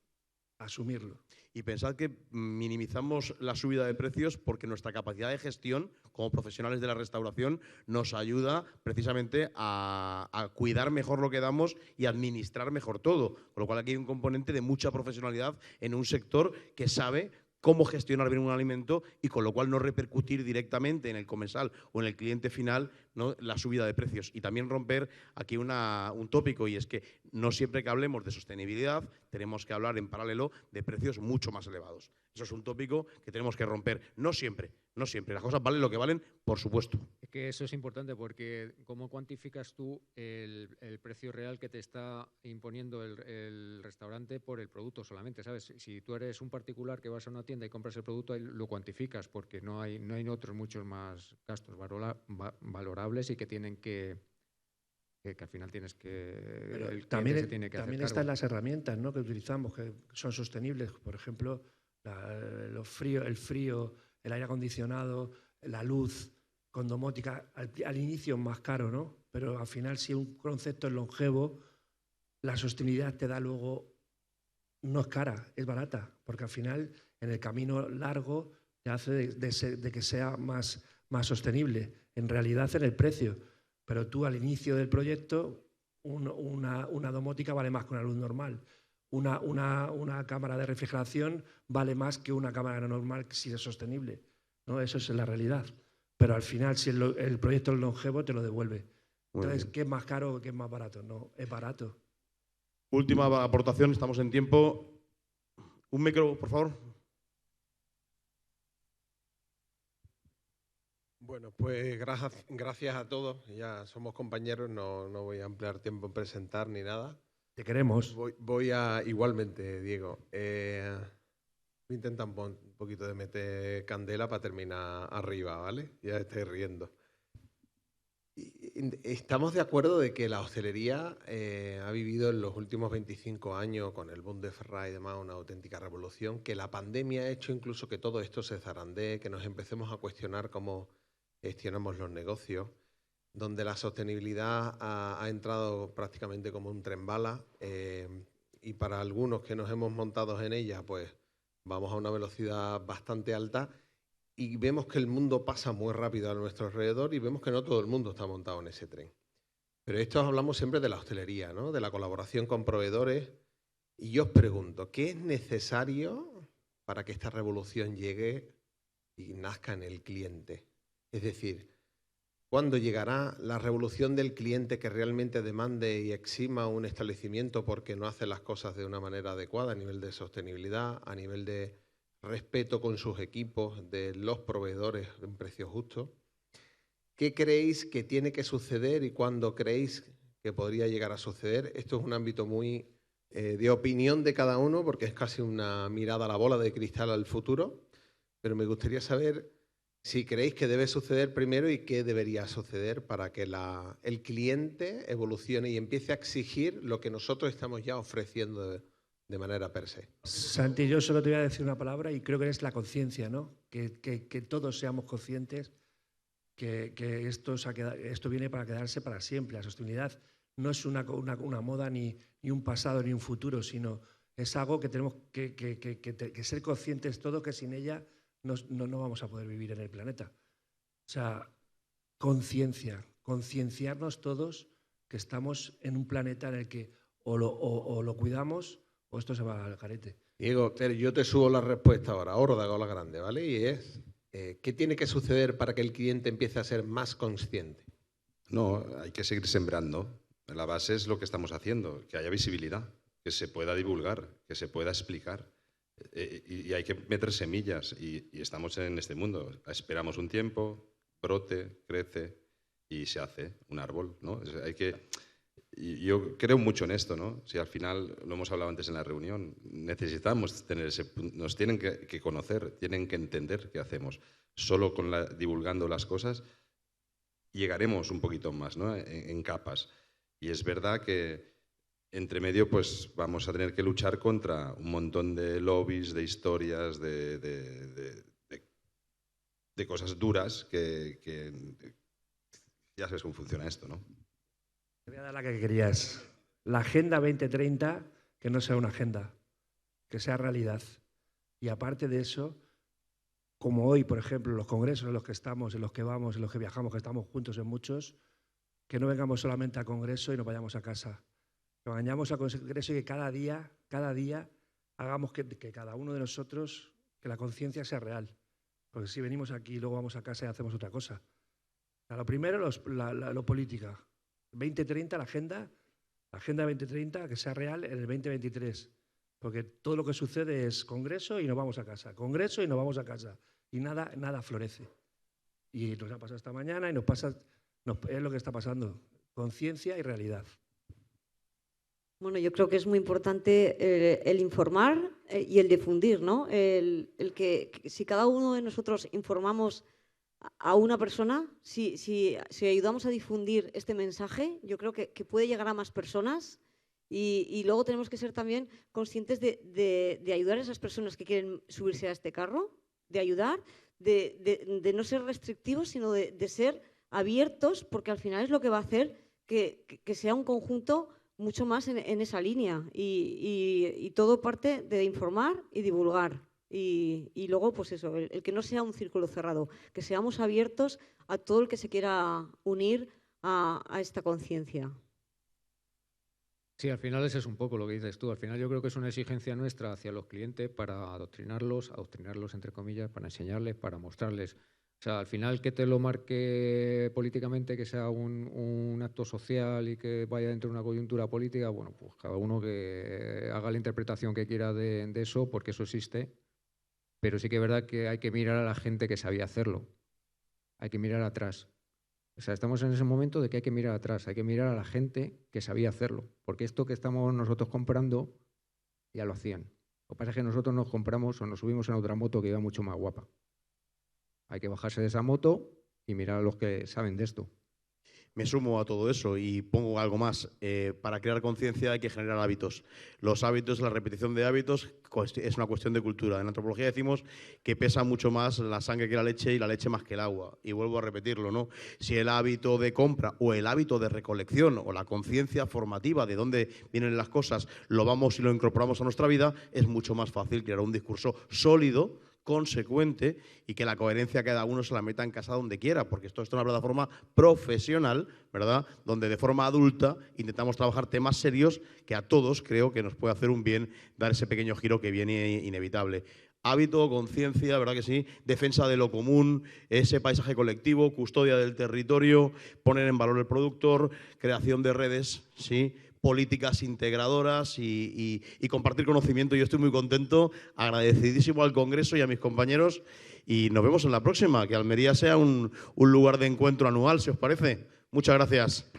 Asumirlo. Y pensad que minimizamos la subida de precios porque nuestra capacidad de gestión como profesionales de la restauración nos ayuda precisamente a cuidar mejor lo que damos y administrar mejor todo. Con lo cual aquí hay un componente de mucha profesionalidad en un sector que sabe cómo gestionar bien un alimento y con lo cual no repercutir directamente en el comensal o en el cliente final, ¿no?, la subida de precios. Y también romper aquí un tópico, y es que no siempre que hablemos de sostenibilidad tenemos que hablar en paralelo de precios mucho más elevados. Eso es un tópico que tenemos que romper. No siempre. Las cosas valen lo que valen, por supuesto. Es que eso es importante porque ¿cómo cuantificas tú el precio real que te está imponiendo el restaurante por el producto solamente? ¿Sabes? Si tú eres un particular que vas a una tienda y compras el producto, ahí lo cuantificas porque no hay otros muchos más gastos valorables y que tienen que al final tienes que... Pero también están las herramientas, ¿no?, que utilizamos, que son sostenibles. Por ejemplo, el frío, el aire acondicionado, la luz, con domótica. Al inicio es más caro, ¿no? Pero al final, si un concepto es longevo, la sostenibilidad te da luego... No es cara, es barata, porque al final, en el camino largo, te hace de que sea más sostenible, en realidad en el precio. Pero tú al inicio del proyecto, una domótica vale más que una luz normal. Una cámara de refrigeración vale más que una cámara normal si es sostenible, ¿no? Eso es la realidad. Pero al final, si el proyecto es longevo, te lo devuelve. Entonces, ¿qué es más caro o qué es más barato? No, es barato. Última aportación, estamos en tiempo. Un micro, por favor. Bueno, pues gracias a todos. Ya somos compañeros, no voy a emplear tiempo en presentar ni nada. Te queremos. Voy a, igualmente, Diego, voy a intentar un poquito de meter candela para terminar arriba, ¿vale? Ya estáis riendo. Estamos de acuerdo de que la hostelería ha vivido en los últimos 25 años, con el boom de Ferrari y demás, una auténtica revolución, que la pandemia ha hecho incluso que todo esto se zarandee, que nos empecemos a cuestionar cómo gestionamos los negocios, donde la sostenibilidad ha entrado prácticamente como un tren bala, y para algunos que nos hemos montado en ella, pues vamos a una velocidad bastante alta y vemos que el mundo pasa muy rápido a nuestro alrededor y vemos que no todo el mundo está montado en ese tren. Pero esto hablamos siempre de la hostelería, ¿no? De la colaboración con proveedores. Y yo os pregunto, ¿qué es necesario para que esta revolución llegue y nazca en el cliente? Es decir, ¿cuándo llegará la revolución del cliente que realmente demande y exima un establecimiento porque no hace las cosas de una manera adecuada a nivel de sostenibilidad, a nivel de respeto con sus equipos, de los proveedores en precio justo? ¿Qué creéis que tiene que suceder y cuándo creéis que podría llegar a suceder? Esto es un ámbito muy de opinión de cada uno, porque es casi una mirada a la bola de cristal al futuro, pero me gustaría saber si creéis que debe suceder primero y qué debería suceder para que el cliente evolucione y empiece a exigir lo que nosotros estamos ya ofreciendo de manera per se. Santi, yo solo te voy a decir una palabra y creo que es la conciencia, ¿no? Que todos seamos conscientes que esto viene para quedarse para siempre. La sostenibilidad no es una moda ni un pasado ni un futuro, sino es algo que tenemos que ser conscientes todos, que sin ella no vamos a poder vivir en el planeta. O sea, concienciarnos todos que estamos en un planeta en el que o lo cuidamos o esto se va al garete. Diego, yo te subo la respuesta ahora, la grande, ¿vale? Y es, ¿qué tiene que suceder para que el cliente empiece a ser más consciente? No, hay que seguir sembrando. La base es lo que estamos haciendo, que haya visibilidad, que se pueda divulgar, que se pueda explicar. Y hay que meter semillas y estamos en este mundo. Esperamos un tiempo, brote, crece y se hace un árbol, ¿no? Y yo creo mucho en esto, ¿no? Si al final, lo hemos hablado antes en la reunión, necesitamos tener nos tienen que conocer, tienen que entender qué hacemos. Solo divulgando las cosas llegaremos un poquito más, ¿no? En capas. Y es verdad que entre medio pues vamos a tener que luchar contra un montón de lobbies, de historias, de cosas duras que ya sabes cómo funciona esto, ¿no? Te voy a dar la que querías. La Agenda 2030, que no sea una agenda, que sea realidad. Y aparte de eso, como hoy, por ejemplo, los congresos en los que estamos, en los que vamos, en los que viajamos, que estamos juntos en muchos, que no vengamos solamente a congreso y nos vayamos a casa. Que vayamos a congreso y que cada día hagamos que cada uno de nosotros, que la conciencia sea real. Porque si venimos aquí y luego vamos a casa y hacemos otra cosa. Lo primero, lo política. 2030, la Agenda 2030, que sea real en el 2023. Porque todo lo que sucede es congreso y nos vamos a casa. Congreso y nos vamos a casa. Y nada florece. Y nos ha pasado esta mañana y es lo que está pasando. Conciencia y realidad. Bueno, yo creo que es muy importante el informar y el difundir, ¿no? El que si cada uno de nosotros informamos a una persona, si ayudamos a difundir este mensaje, yo creo que puede llegar a más personas y luego tenemos que ser también conscientes de ayudar a esas personas que quieren subirse a este carro, de ayudar, de no ser restrictivos, sino de ser abiertos, porque al final es lo que va a hacer que sea un conjunto mucho más en esa línea y todo parte de informar y divulgar y luego, pues eso, el que no sea un círculo cerrado, que seamos abiertos a todo el que se quiera unir a esta conciencia. Sí, al final ese es un poco lo que dices tú. Al final yo creo que es una exigencia nuestra hacia los clientes para adoctrinarlos entre comillas, para enseñarles, para mostrarles. O sea, al final que te lo marque políticamente, que sea un acto social y que vaya dentro de una coyuntura política, bueno, pues cada uno que haga la interpretación que quiera de eso, porque eso existe. Pero sí que es verdad que hay que mirar a la gente que sabía hacerlo. Hay que mirar atrás. O sea, estamos en ese momento de que hay que mirar atrás, hay que mirar a la gente que sabía hacerlo. Porque esto que estamos nosotros comprando, ya lo hacían. Lo que pasa es que nosotros nos compramos o nos subimos en otra moto que iba mucho más guapa. Hay que bajarse de esa moto y mirar a los que saben de esto. Me sumo a todo eso y pongo algo más. Para crear conciencia hay que generar hábitos. Los hábitos, la repetición de hábitos es una cuestión de cultura. En antropología decimos que pesa mucho más la sangre que la leche y la leche más que el agua. Y vuelvo a repetirlo, ¿no? Si el hábito de compra o el hábito de recolección o la conciencia formativa de dónde vienen las cosas lo vamos y lo incorporamos a nuestra vida, es mucho más fácil crear un discurso sólido, consecuente, y que la coherencia cada uno se la meta en casa donde quiera, porque esto es una plataforma profesional, ¿verdad?, donde de forma adulta intentamos trabajar temas serios que a todos creo que nos puede hacer un bien dar ese pequeño giro que viene inevitable. Hábito, conciencia, ¿verdad que sí? Defensa de lo común, ese paisaje colectivo, custodia del territorio, poner en valor el productor, creación de redes, ¿sí?, políticas integradoras y compartir conocimiento. Yo estoy muy contento, agradecidísimo al Congreso y a mis compañeros, y nos vemos en la próxima, que Almería sea un lugar de encuentro anual, si os parece. Muchas gracias.